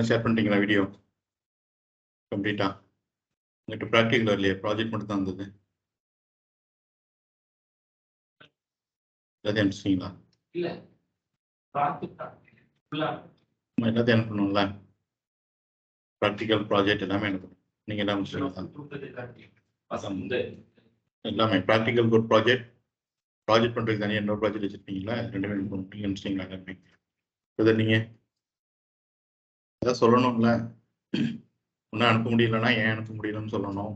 Share பண்ணிட்டீங்களா video கம்ப்ளீட்டா? உங்கள்கிட்ட ப்ராக்டிக்கல் வரலையே, ப்ராஜெக்ட் மட்டும் தான் இருந்தது. எல்லாத்தையும் அனுப்பிச்சிட்டிங்களா? இல்ல எல்லாத்தையும் அனுப்பணும்ல, ப்ராக்டிக்கல் ப்ராஜெக்ட் எல்லாமே அனுப்பணும். நீங்கள் என்ன அனுப்பிச்சிங்களா? எல்லாமே ப்ராக்டிக்கல் ஒரு ப்ராஜெக்ட் பண்ணுறதுக்கு தனியாக இன்னொரு ப்ராஜெக்ட் வச்சுருக்கீங்களா? ரெண்டுமே அனுப்பணும். நீங்கள் அனுப்பிச்சிட்டிங்களா எல்லாமே? இதை நீங்கள் அதான் சொல்லணும்ல, ஒன்றும் அனுப்ப முடியலன்னா ஏன் அனுப்ப முடியலன்னு சொல்லணும்,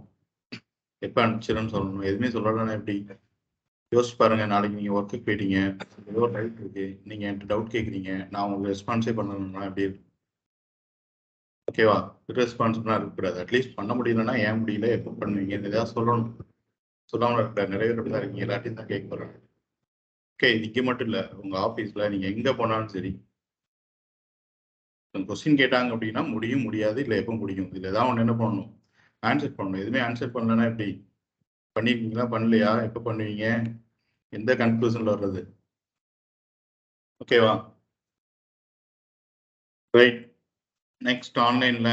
எப்போ அனுப்பிச்சிடன்னு சொல்லணும். எதுவுமே சொல்லலைன்னா எப்படி? யோசிச்சு பாருங்க. நாளைக்கு நீங்கள் ஒர்க்குக்கு போயிட்டீங்க, ஏதோ ஒரு டவுட் இருக்கு, நீங்கள் என்கிட்ட டவுட் கேட்குறீங்க, நான் உங்களுக்கு ரெஸ்பான்ஸே பண்ணணும்னா எப்படி இருக்கு? ஓகேவா? ரெஸ்பான்சிபிளாக இருக்கக்கூடாது. அட்லீஸ்ட் பண்ண முடியலன்னா ஏன் முடியல, எப்போ பண்ணுவீங்க, ஏதாவது சொல்லணும். சொல்லாமல் இருக்க நிறைய பேர் தான் இருக்கீங்க, எல்லாத்தையும் தான் கேட்க போகிறாங்க. ஓகே, இங்கே மட்டும் இல்லை, உங்கள் ஆஃபீஸில் நீங்கள் எங்கே போனாலும் சரி, கொஸ்டின் கேட்டாங்க அப்படின்னா முடியும், முடியாது, இல்லை எப்போ முடியும், இதில் ஏதாவது ஒன்று என்ன பண்ணணும், ஆன்சர் பண்ணணும். எதுவுமே ஆன்சர் பண்ணலன்னா எப்படி? பண்ணியிருக்கீங்களா, பண்ணலையா, எப்போ பண்ணுவீங்க, எந்த கன்க்ளூஷனில் வர்றது? ஓகேவா? ரைட். நெக்ஸ்ட் ஆன்லைனில்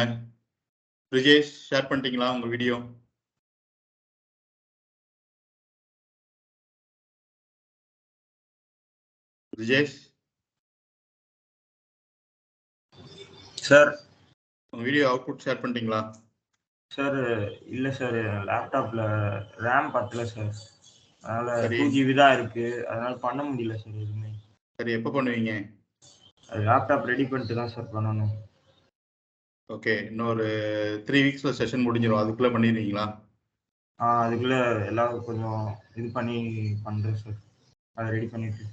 ரிஜேஷ் ஷேர் பண்ணிட்டீங்களா உங்கள் வீடியோ? ரிஜேஷ் சார், உங்க வீடியோ அவுட்புட் ஷேர் பண்ணிட்டீங்களா? சார் இல்லை சார், லேப்டாப்பில் ரேம் பத்தல சார், அதனால் சரி. 2 GB தான் இருக்குது, அதனால் பண்ண முடியல சார் எதுவுமே. சரி, எப்போ பண்ணுவீங்க? அது லேப்டாப் ரெடி பண்ணிட்டு தான் சார் பண்ணணும். ஓகே, இன்னொரு 3 வீக்ஸில் செஷன் முடிஞ்சிடும், அதுக்குள்ளே பண்ணிடுவீங்களா? அதுக்குள்ளே எல்லாம் கொஞ்சம் இது பண்ணி பண்ணுறேன் சார், அதை ரெடி பண்ணிட்டு.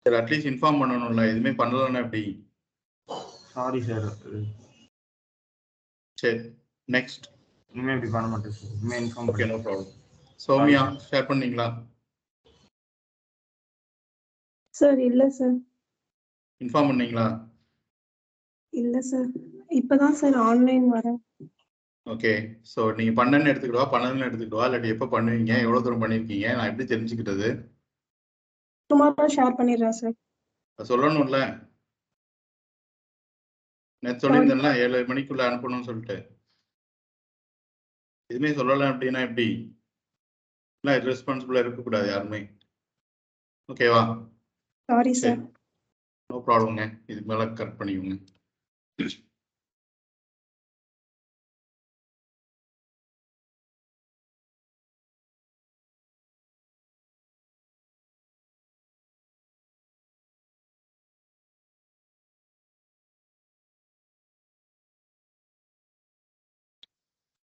சரி, அட்லீஸ்ட் இன்ஃபார்ம் பண்ணணும்ல, எதுவுமே பண்ணலன்னா எப்படி? Sorry sir. சரி, நெக்ஸ்ட். இனிமேல் இப்படி பண்ண மாட்டேன் சார், இனிமேல் இன்ஃபார்ம் ஓகே, நோ பண்ணி. ப்ராப்ளம். சௌமியா ஷேர் பண்ணீங்களா? சார் இல்லை சார். இன்ஃபார்ம் பண்ணீங்களா? இல்லை சார், இப்போதான் சார் ஆன்லைன் வரேன். ஓகே, ஸோ நீங்கள் பண்ணன்னு எடுத்துக்கிட்டவா, பண்ணலன்னு எடுத்துக்கிட்டவா, இல்லாட்டி எப்போ பண்ணுவீங்க, எவ்வளோ தூரம் பண்ணியிருக்கீங்க, நான் எப்படி தெரிஞ்சுக்கிட்டது? சும்மா ஷேர் பண்ணிடுறேன் சார். சொல்லணும்ல, நேற்று சொல்லியிருந்தேன்ல 7 மணிக்குள்ள அனுப்பணும்னு சொல்லிட்டு. எதுவுமே சொல்லலை அப்படின்னா எப்படி? இல்லை, ரெஸ்பான்சிபிளாக இருக்கக்கூடாது யாருமே. ஓகேவா? Sorry sir. நோ ப்ராப்ளம்ங்க, இதுக்கு மேலே கரெக்ட் பண்ணிக்கோங்க.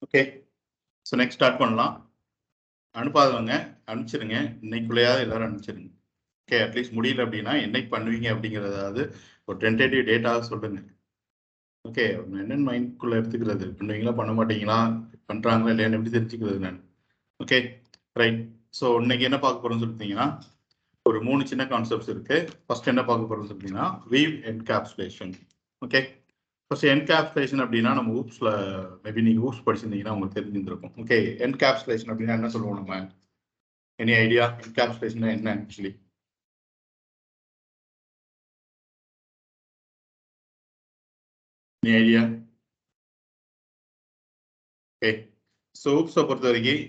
ஓகே, ஸோ நெக்ஸ்ட் ஸ்டார்ட் பண்ணலாம். அனுப்பாதவங்க அனுப்பிச்சிருங்க, இன்னைக்குள்ளேயாவது எல்லாரும் அனுப்பிச்சிருங்க. ஓகே, அட்லீஸ்ட் முடியல அப்படின்னா என்னைக்கு பண்ணுவீங்க அப்படிங்கிறதாவது ஒரு டென்டேட்டிவ் டேட்டாவை சொல்லுங்க. ஓகே, என்னென்ன மைண்ட்குள்ளே எடுத்துக்கிறது, பண்ணுவீங்களா பண்ண மாட்டீங்களா, பண்ணுறாங்களா இல்லையான்னு எப்படி தெரிஞ்சுக்கிறது நான்? Okay, right. ஸோ இன்னைக்கு என்ன பார்க்க போகிறோம்னு சொல்லிட்டீங்கன்னா, ஒரு 3 சின்ன கான்செப்ட்ஸ் இருக்கு. ஃபர்ஸ்ட் என்ன பார்க்க போகிறோம்னு சொல்லிட்டீங்கன்னா, we've encapsulation. Okay, first encapsulation அப்படின்னா நம்ம ஊப்ஸ்ல மேபி நீங்கள் ஊப்ஸ் படிச்சிருந்தீங்கன்னா உங்களுக்கு தெரிஞ்சிருக்கும். ஓகே, என்கேப்சுலேஷன் அப்படின்னா என்ன சொல்லுவோம் நம்ம? எனி ஐடியா என்கேப்சுலேஷன் என்ன actually? Any idea? Okay, so ஊப்ஸை பொறுத்த வரைக்கும்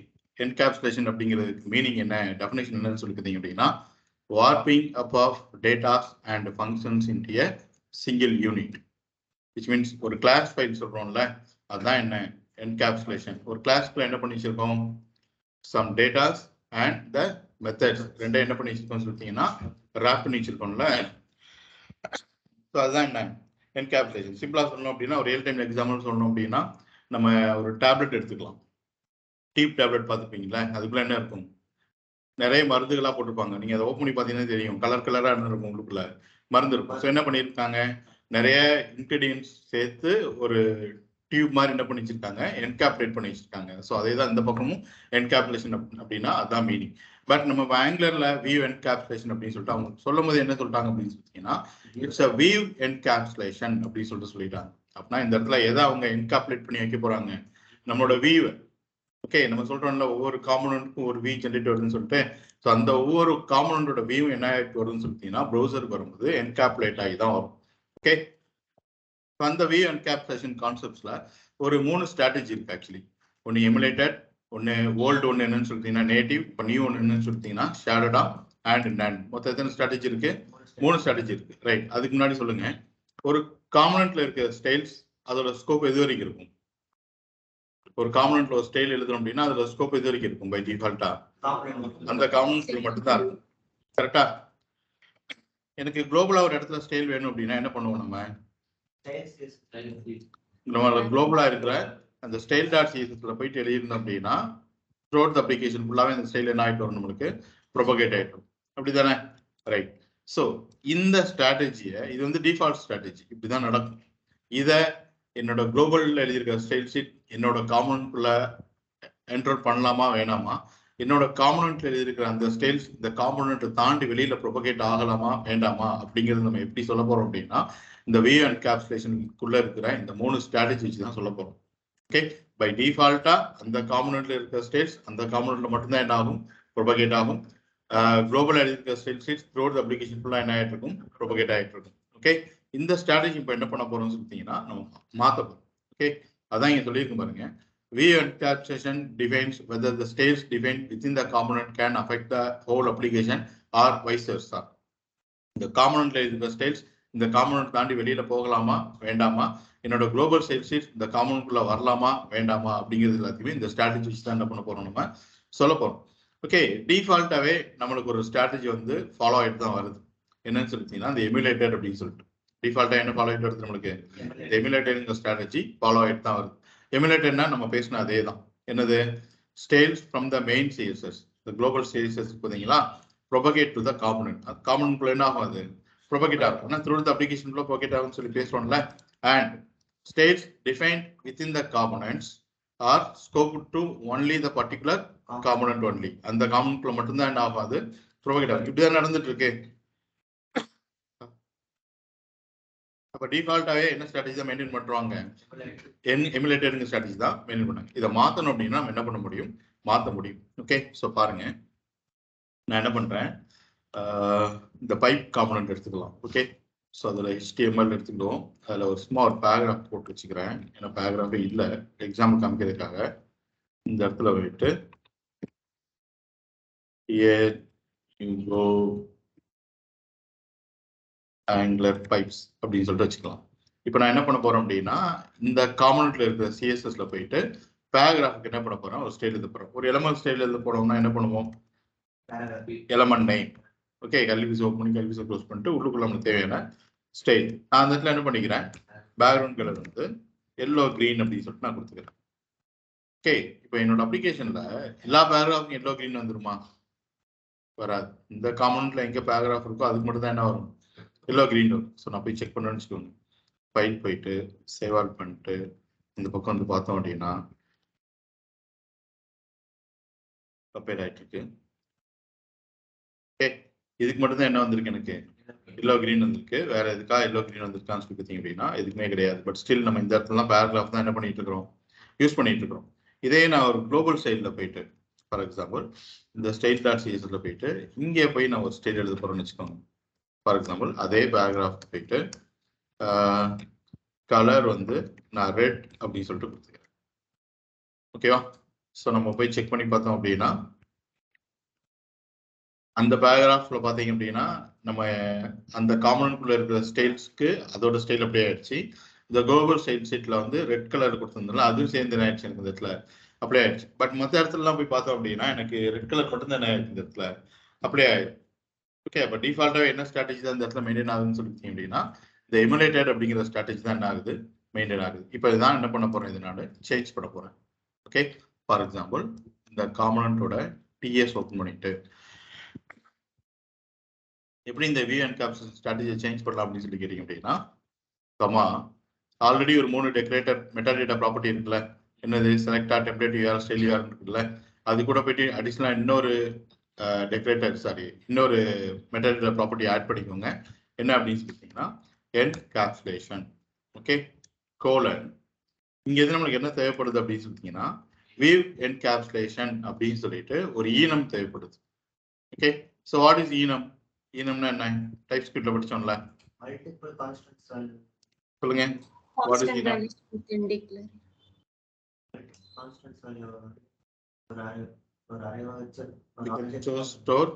என்கேப்சுலேஷன் அப்படிங்கிறதுக்கு மீனிங் என்ன, டெஃபினேஷன் என்னன்னு சொல்லிக்கிறீங்க அப்படின்னா, wrapping up of datas and functions into a single unit. which means ஒரு கிளாஸ் ஃபைல் சொல்றோம்ல, அதுதான் என்ன என்கேப்சுலேஷன். ஒரு கிளாஸ்க்குள்ள என்ன பண்ணி வச்சிருக்கோம், some datas and the methods ரெண்டே என்ன பண்ணி வச்சிருக்கோம் சொல்லிட்டீங்கன்னா ராப் பண்ணி வச்சிருக்கோம்ல. ஸோ அதுதான் என்ன என்கேப்சுலேஷன். சிம்பிளா சொல்லணும் அப்படின்னா, ஒரு ரியல் டைம் எக்ஸாம்பிள் சொல்லணும் அப்படின்னா, நம்ம ஒரு டேப்லெட் எடுத்துக்கலாம். டீப் டேப்லெட் பார்த்துப்பீங்களா, அதுக்குள்ள என்ன இருக்கும், நிறைய மருந்துகளா போட்டிருப்பாங்க. நீங்க அதை ஓப்பன் பண்ணி பார்த்தீங்கன்னா தெரியும், கலர் கலரா இருக்கும், உள்ளுக்குள்ள மருந்து இருக்கும். ஸோ என்ன பண்ணியிருக்காங்க, நிறைய இன்கிரீடியன்ஸ் சேர்த்து ஒரு டியூப் மாதிரி என்ன பண்ணி வச்சிருக்காங்க, என்கேப்சுலேட் பண்ணி வச்சிருக்காங்க. ஸோ அதே தான் இந்த பக்கமும் என்கேப்சுலேஷன் அப்படின்னா அதுதான் மீனிங். பட் நம்ம ஆங்கிலர்ல வீவ் என்கேப்சுலேஷன் அப்படின்னு சொல்லிட்டு அவங்க சொல்லும் போது என்ன சொல்லிட்டாங்க அப்படின்னு சொல்லிட்டீங்கன்னா, இட்ஸ் அ வீவ் என்கேப்சுலேஷன் அப்படின்னு சொல்லிட்டாங்க. அப்படின்னா இந்த இடத்துல எதை அவங்க என்கேப்சுலேட் பண்ணி வைக்க போறாங்க, நம்மளோட வீவ். ஓகே, நம்ம சொல்றோம்ல ஒவ்வொரு காம்பனன்ட்க்கும் ஒரு வி ஜென்ரேட் வருதுன்னு சொல்லிட்டு. ஸோ அந்த ஒவ்வொரு காம்பனண்டோட வியூ என்ன வருதுன்னு சொல்லிட்டீங்கன்னா, ப்ரௌசருக்கு வரும்போது என்கேப்சுலேட் ஆகி தான் வரும். ஓகே, அந்த வியூ என்கேப்சுலேஷன் கான்செப்ட்ஸ்ல ஒரு 3 ஸ்ட்ராட்டஜி இருக்கு ஆக்சுவலி. ஒன்று எமுலேட்டட், ஒன்று ஓல்டு, ஒன்று என்னன்னு சொல்லிட்டீங்கன்னா நேட்டிவ், இப்போ நியூ ஒன்று என்னன்னு சொல்லிட்டீங்கன்னா ஷேடோடா அண்ட் நன். மொத்தம் எத்தனை ஸ்ட்ராட்டஜி இருக்கு? 3 ஸ்ட்ராட்டஜி இருக்கு. ரைட். அதுக்கு முன்னாடி சொல்லுங்க, ஒரு காம்பனன்ட்ல இருக்க ஸ்டைல்ஸ் அதோட ஸ்கோப் எது வரைக்கும் இருக்கும்? ஒரு காம்பனன்ட்ல ஒரு ஸ்டைல் எழுதுறோம் அப்படின்னா அதோட ஸ்கோப் எது வரைக்கும் இருக்கும்? பை டிஃபால்ட்டா அந்த காம்பனன்ட்ல மட்டும்தான் இருக்கும். கரெக்டா? எனக்கு குளோபலா ஒரு இடத்துல ஸ்டைல் வேணும் அப்படின்னா என்ன பண்ணுவோம்? நம்ம குளோபலா இருக்கிற அந்த ஸ்டைல் டாட் சிஎஸ்எஸ்ல போயிட்டு எழுதிருந்தோம் அப்படின்னா த்ரூஅவுட் தி அப்ளிகேஷன் ஃபுல்லாவே அந்த ஸ்டைல் என்ன ஆயிட்டு வரும்? நம்மளுக்கு ப்ரொபகேட் ஆயிட்டு வரும். அப்படிதானே? ரைட். ஸோ இந்த ஸ்ட்ராட்டஜியை, இது வந்து டிஃபால்ட் ஸ்ட்ராட்டஜி, இப்படிதான் நடக்கும். இதை என்னோட குளோபல்ல எழுதியிருக்கிற ஸ்டைல் ஷீட் என்னோட காம்பனன்ட்குள்ள என்டர் பண்ணலாமா வேணாமா, என்னோட காம்பனன்ட்ல எழுதியிருக்கிற அந்த ஸ்டைல்ஸ் இந்த காம்பனன்ட் தாண்டி வெளியில ப்ரொபகேட் ஆகலாமா வேண்டாமா அப்படிங்கிறது நம்ம எப்படி சொல்ல போறோம் அப்படின்னா இந்த வியூ என்கேப்சுலேஷனுக்குள்ள இருக்கிற இந்த 3 ஸ்ட்ராட்டஜி வச்சு தான் சொல்ல போறோம். ஓகே. பை டிஃபால்ட்டா அந்த காம்பனன்ட்ல இருக்கிற ஸ்டைல்ஸ் அந்த காம்பனன்ட்ல மட்டும்தான் என்ன ஆகும்? ப்ரொபகேட் ஆகும். குளோபல் எழுதியிருக்கிற style sheets throughout the application ஃபுல்லா என்ன ஆயிட்டு இருக்கும்? ப்ரொபகேட் ஆயிட்டு இருக்கும். ஓகே. இந்த ஸ்ட்ராட்டஜி இப்போ என்ன பண்ண போறோம்னு சொல்லிட்டீங்கன்னா நம்ம மாத்த போறோம். ஓகே. அதான் இங்க சொல்லியிருக்கும் பாருங்க. View encapsulation defines whether the styles defined within the component can affect the whole application or vice versa. இந்த காம்பனன்ட்ல இருக்கிற ஸ்டைல்ஸ் இந்த காம்பனன்ட் தாண்டி வெளியில போகலாமா வேண்டாமா, என்னோட குளோபல் ஸ்டைல் ஷீட் இந்த காம்பனன்ட்குள்ள வரலாமா வேண்டாமா அப்படிங்கிறது எல்லாத்தையுமே இந்த ஸ்ட்ராட்டஜி வச்சு தான் என்ன பண்ண போறோம்? நம்ம சொல்ல போறோம். ஓகே. டிஃபால்ட்டாவே நம்மளுக்கு ஒரு ஸ்ட்ராட்டஜி வந்து ஃபாலோ ஆயிட்டு தான் வருது. என்னன்னு சொல்லிட்டீங்கன்னா இந்த எமுலேட்டட் அப்படின்னு சொல்லிட்டு டிஃபால்ட்டா என்ன ஃபாலோ ஆயிட்டு வருது? நம்மளுக்கு எமுலேட்டட் ஸ்ட்ராட்டஜி ஃபாலோ ஆயிட்டு தான் வருது. எமுலேட்டர்னா நம்ம பேசின அதே தான். என்னது? Styles from the main CSS, இந்த குளோபல் சிஎஸ்எஸ் பார்த்தீங்களா, ப்ரொபகேட் டு த காம்பனன்ட். அது காம்பனன்ட்குள்ள என்ன ஆகும்? அது ப்ரொபகேட் ஆகும். ஆனால் த்ரூ த அப்ளிகேஷனுக்குள்ள ப்ரொபகேட் ஆகும்னு சொல்லி பேசுறோம்ல. And styles defined within the components are scope to only the particular component only. அந்த காம்பனன்ட்குள்ள மட்டும்தான் என்ன ஆகும்? அது ப்ரொபகேட் ஆகும். இப்படிதான் நடந்துட்டு இருக்கு. அப்ப டிஃபால்ட்டாவே என்ன ஸ்ட்ராட்டஜி தான் மெயின்டைன் பண்றாங்க? எமுலேட்டட் ஸ்ட்ராட்டஜி தான் மெயின்டைன் பண்ணாங்க. இதை மாத்தணும் அப்படின்னா நம்ம என்ன பண்ண முடியும்? மாத்த முடியும். ஓகே. ஸோ பாருங்க, நான் என்ன பண்றேன், இந்த பைப் காம்பனன்ட் எடுத்துக்கலாம். ஓகே. ஸோ அதில் HTML எடுத்துக்கிடுவோம். அதில் ஒரு சும்மா ஒரு பேராகிராஃப் போட்டு வச்சுக்கிறேன். ஏன்னா பேராகிராஃபே இல்லை, எக்ஸாம்பிள் காமிக்கிறதுக்காக இந்த இடத்துல போயிட்டு ஆங்குலர் பைப்ஸ் அப்படின்னு சொல்லிட்டு வச்சுக்கலாம். இப்போ நான் என்ன பண்ண போறேன் அப்படின்னா இந்த காம்பனன்ட்ல இருக்கிற சிஎஸ்எஸ்ல போயிட்டு பேராகிராஃப்க்கு என்ன பண்ண போறேன்? ஒரு ஸ்டைல் எழுத போறோம். ஒரு எலமெண்ட் ஸ்டைல் எழுத போறோம்னா என்ன பண்ணுவோம்? Element name. ஓகே. கல்வி ஓப்பன் பண்ணி கல்வி க்ளோஸ் பண்ணிட்டு உள்ளுக்குள்ள நமக்கு தேவையான ஸ்டைல் நான் அந்த இடத்துல என்ன பண்ணிக்கிறேன்? பேக்ரவுண்ட் கலர் வந்து எல்லோ கிரீன் அப்படின்னு சொல்லிட்டு நான் கொடுத்துக்கிறேன். ஓகே. இப்போ என்னோட அப்ளிகேஷன்ல எல்லா பேராகிராஃப்க்கும் எல்லோ கிரீன் வந்துருமா? வராது. இந்த காம்பனன்ட்ல எங்க பேராகிராஃப் இருக்கோ அதுக்கு மட்டும் தான் என்ன வரும்? எல்லோ கிரீன் வரும். ஸோ நான் போய் செக் பண்ணணும்னு வச்சுக்கோங்க. ஃபைல் போயிட்டு சேவ் ஆல் பண்ணிட்டு இந்த பக்கம் வந்து பார்த்தோம் அப்படின்னா கம்பேர் ஆயிட்டு இருக்கு. ஓகே. இதுக்கு மட்டும் தான் என்ன வந்திருக்கு? எனக்கு எல்லோ கிரீன் வந்திருக்கு. வேற எதுக்கா எல்லோ கிரீன் வந்திருக்கான்னு சொல்லி பார்த்தீங்க அப்படின்னா எதுக்குமே கிடையாது. பட் ஸ்டில் நம்ம இந்த இடத்துல பேராகிராஃப் தான் என்ன பண்ணிட்டு இருக்கிறோம்? யூஸ் பண்ணிட்டு இருக்கிறோம். இதே நான் ஒரு குளோபல் ஸ்டைலில் போயிட்டு ஃபார் எக்ஸாம்பிள் இந்த ஸ்டைல் டாட் சிஎஸ்ல போயிட்டு இங்கே போய் நான் ஒரு ஸ்டைல் எழுத போறேன்னு வச்சுக்கோங்க. ஃபார் எக்ஸாம்பிள் அதே பேராகிராஃப் போயிட்டு கலர் வந்து நான் ரெட் அப்படின்னு சொல்லிட்டு கொடுத்துக்கிறேன். ஓகேவா? ஸோ நம்ம போய் செக் பண்ணி பார்த்தோம் அப்படின்னா அந்த பேராகிராஃப்ல பார்த்தீங்க அப்படின்னா நம்ம அந்த காம்பனன்ட்குள்ள இருக்கிற ஸ்டைல்ஸ்க்கு அதோட ஸ்டைல் அப்படியே ஆயிடுச்சு. இந்த குளோபல் ஸ்டைல் ஷீட்ல வந்து ரெட் கலர் கொடுத்துருந்தால அதுவும் சேர்ந்து என்ன ஆயிடுச்சு? எனக்கு இந்த இடத்துல அப்படியே ஆயிடுச்சு. பட் மற்ற இடத்துலலாம் போய் பார்த்தோம் அப்படின்னா எனக்கு ரெட் கலர் மட்டும் தான் என்ன ஆயிடுச்சு? இந்த இடத்துல அப்படியே ஆயிடுச்சு. ஓகே. அப்போ டிஃபால்ட்டாக என்ன ஸ்ட்ராட்டஜி தான் இந்த இடத்துல மெயின்டைன் ஆகுதுன்னு சொல்லிட்டீங்க அப்படின்னா இந்த எமுலேட்டட் அப்படிங்கிற ஸ்ட்ராட்டஜி தான் என்ன ஆகுது? மெயின்டைன் ஆகுது. இப்போ இதுதான் என்ன பண்ண போறேன்? இது நான் சேஞ்ச் பண்ண போறேன். ஓகே. ஃபார் எக்ஸாம்பிள் இந்த காம்பனன்ட்டோட டிஎஸ் ஓப்பன் பண்ணிட்டு எப்படி இந்த வியூ என்கேப்சுலேஷன் ஸ்ட்ராட்டஜியை சேஞ்ச் பண்ணலாம் அப்படின்னு சொல்லி கேட்டீங்க அப்படின்னா கமா ஆல்ரெடி ஒரு 3 டெக்கரேட்டர் மெட்டாடேட்டா ப்ராப்பர்ட்டி இருக்குல்ல. என்னது? செலக்டா டெம்ப்ளேட் யூஆர் ஸ்டைல் யூஆர் இருக்குல்ல. அது கூட போயிட்டு அடிஷனலா இன்னொரு இன்னொரு மெட்டாடேட்டா ப்ராப்பர்ட்டி ஆட் பண்ணிக்கோங்க. என்ன அப்படின்னு சொல்லிட்டீங்கன்னா என்கேப்சுலேஷன். ஓகே. கோலன் இங்க எது நம்மளுக்கு என்ன தேவைப்படுது அப்படின்னு சொல்லிட்டீங்கன்னா வியூ என்கேப்சுலேஷன் அப்படின்னு சொல்லிட்டு ஒரு ஈனம் தேவைப்படுது. Okay. So what is enum? ஈனம்னா என்ன? டைப் ஸ்கிரிப்ட்ல படிச்சோம்ல. சொல்லுங்க. What is Constant enum? values we can declare. Constant value ஒரு array வச்சு We can store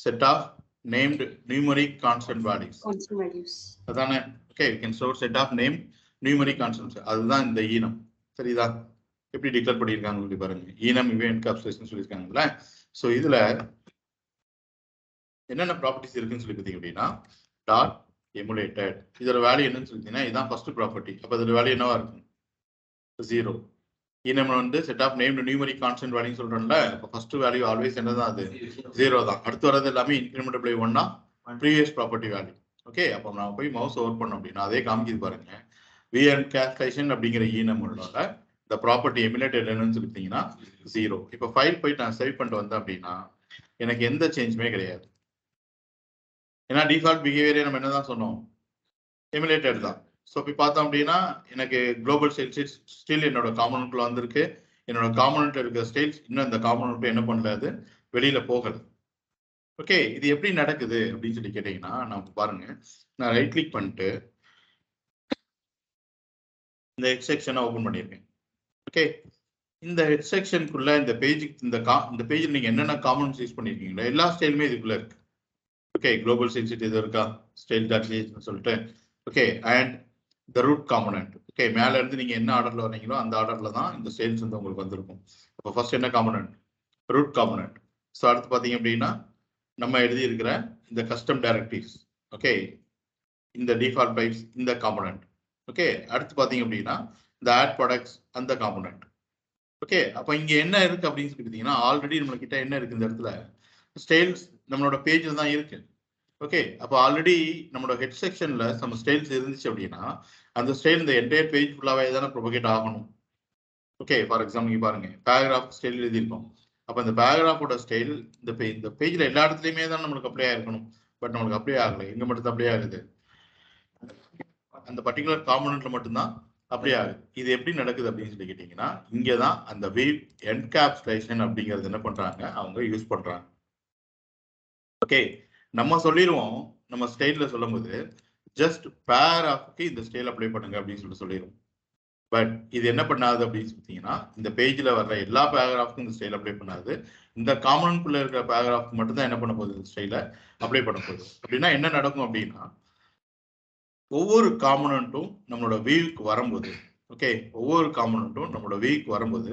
set of named numeric constant values. Constant values. அதானே? Okay, we can store set of named numeric constants. அதுதான் இந்த ஈனம். சரிதா? எப்படி declare பண்ணிருக்காங்க சொல்லி பாருங்க. ஈனம் இவன் என்கேப்சுலேஷன் சொல்லிருக்காங்கல்ல. சோ இதுல என்னென்ன ப்ராப்பர்ட்டிஸ் இருக்குன்னு சொல்லி பார்த்தீங்க அப்படின்னா டாட் எமுலேட்டட். இதோட வேல்யூ என்னன்னு சொல்லிட்டீங்கன்னா இதுதான் ஃபர்ஸ்ட் ப்ராப்பர்ட்டி. அப்ப இதோட வேல்யூ என்னவா இருக்கும்? 0. நம்ம வந்து set of name numeric constant value சொல்றோம்ல. அப்ப ஃபர்ஸ்ட் வேல்யூ ஆல்வேஸ் என்னதான்? அது 0 தான். அடுத்து வரது எல்லாமே incremental by 1 previous property value. Okay, அப்ப நாம போய் மவுஸ் ஓவர் பண்ணோம் அப்படின்னா அதே காமிக்குது பாருங்க. வி என்கேப்சுலேஷன் அப்படிங்கிற நம்மளோட இந்த ப்ராப்பர்ட்டி எமுலேட்டட் என்னன்னு சொல்லிட்டீங்கன்னா 0. இப்போ ஃபைல் போய் நான் சேவ் பண்ணிட்டு வந்தேன் அப்படின்னா எனக்கு எந்த சேஞ்சுமே கிடையாது. ஏன்னா டிஃபால்ட் பிஹேவியரே நம்ம என்னதான் சொன்னோம்? எமுலேட்டட் தான். ஸோ இப்போ பார்த்தோம் அப்படின்னா எனக்கு குளோபல் ஸ்டைல்ஸ் ஸ்டில் என்னோட காம்பனன்ட்ல வந்திருக்கு. என்னோட காம்பனன்ட்ல இருக்கிற ஸ்டைல்ஸ் இன்னும் இந்த காம்பனன்ட் என்ன பண்ணல, வெளியில போகல. ஓகே, இது எப்படி நடக்குது அப்படின்னு சொல்லி கேட்டீங்கன்னா நம்ம பாருங்க. நான் ரைட் கிளிக் பண்ணிட்டு இந்த ஹெட் செக்ஷனை ஓபன் பண்ணியிருக்கேன். ஓகே, இந்த ஹெட் செக்ஷனுக்குள்ள இந்த பேஜுக்கு இந்த பேஜில் நீங்க என்னென்ன காம்பனன்ட்ஸ் யூஸ் பண்ணிருக்கீங்களோ எல்லா ஸ்டைலுமே இதுக்குள்ள இருக்கு. ஓகே, குளோபல் ஸ்டைல்ஸ் இது இருக்கா, ஸ்டைல் டாட் சொல்லிட்டு. Okay, and the root component. Okay, மேல இருந்து நீங்க என்ன ஆர்டர்ல வரீங்களோ அந்த ஆர்டர்ல தான் இந்த ஸ்டைல்ஸ் வந்து உங்களுக்கு வந்திருக்கும். அப்போ ஃபர்ஸ்ட் என்ன காம்பனன்ட்? Root component. ஸோ அடுத்து பார்த்தீங்க அப்படின்னா நம்ம எழுதி இருக்கிற இந்த கஸ்டம் டைரக்டரிஸ். ஓகே, இந்த டிஃபால்ட் பைப்ஸ் இந்த காம்பனன்ட். ஓகே, அடுத்து பார்த்தீங்க அப்படின்னா இந்த ஆட் ப்ராடக்ட்ஸ் அந்த காம்பனன்ட். ஓகே, அப்போ இங்க என்ன இருக்கு அப்படின்னு சொல்லி பார்த்தீங்கன்னா ஆல்ரெடி நம்ம கிட்ட என்ன இருக்கு இந்த இடத்துல? ஸ்டைல்ஸ் நம்மளோட பேஜில் தான் இருக்கு. ஓகே, அப்போ ஆல்ரெடி நம்மளோட ஹெட் செக்ஷன்ல நம்ம ஸ்டைல்ஸ் இருந்துச்சு அப்படின்னா அந்த ஸ்டைல் இந்த என்டையர் பேஜ் ஃபுல்லாவே தானே ப்ரொபகேட் ஆகணும். ஓகே, ஃபார் எக்ஸாம்பிள் இங்க பாருங்க, பேராகிராஃப் ஸ்டைல் எழுதியிருக்கோம். அப்போ இந்த பேராகிராஃபோட ஸ்டைல் இந்த பேஜ்ல எல்லா இடத்துலையுமே தான் நம்மளுக்கு அப்ளை ஆயிருக்கணும். பட் நம்மளுக்கு அப்ளை ஆகலை. எங்க மட்டும் தான் அப்ளை ஆகுது? அந்த பர்டிகுலர் காம்பனன்ட்ல மட்டும்தான் அப்ளை ஆகுது. இது எப்படி நடக்குது அப்படின்னு சொல்லி கேட்டீங்கன்னா இங்கதான் அந்த வேவ் என்கேப்சுலேஷன் அப்படிங்கிறது என்ன பண்றாங்க, அவங்க யூஸ் பண்றாங்க. ஓகே, நம்ம சொல்லிடுவோம் நம்ம ஸ்டைல்ல சொல்லும் போது ஜஸ்ட் பேராஃப்க்கு இந்த ஸ்டைல் அப்ளை பண்ணுங்க அப்படின்னு சொல்லிடுவோம். பட் இது என்ன பண்ணாது அப்படின்னு பார்த்தீங்கன்னா இந்த பேஜ்ல வர்ற எல்லா பேராகிராஃப்க்கும் இந்த ஸ்டைல் அப்ளை பண்ணாது. இந்த காம்பனன்ட்குள்ள இருக்கிற பேராகிராஃப்க்கு மட்டும் தான் என்ன பண்ண போகுது, இந்த ஸ்டைலை அப்ளை பண்ண போகுது. அப்படின்னா என்ன நடக்கும் அப்படின்னா ஒவ்வொரு காம்பனன்ட்டும் நம்மளோட வியூக்கு வரும்போது, ஓகே, ஒவ்வொரு காம்பனன்ட்டும் நம்மளோட வியூக்கு வரும்போது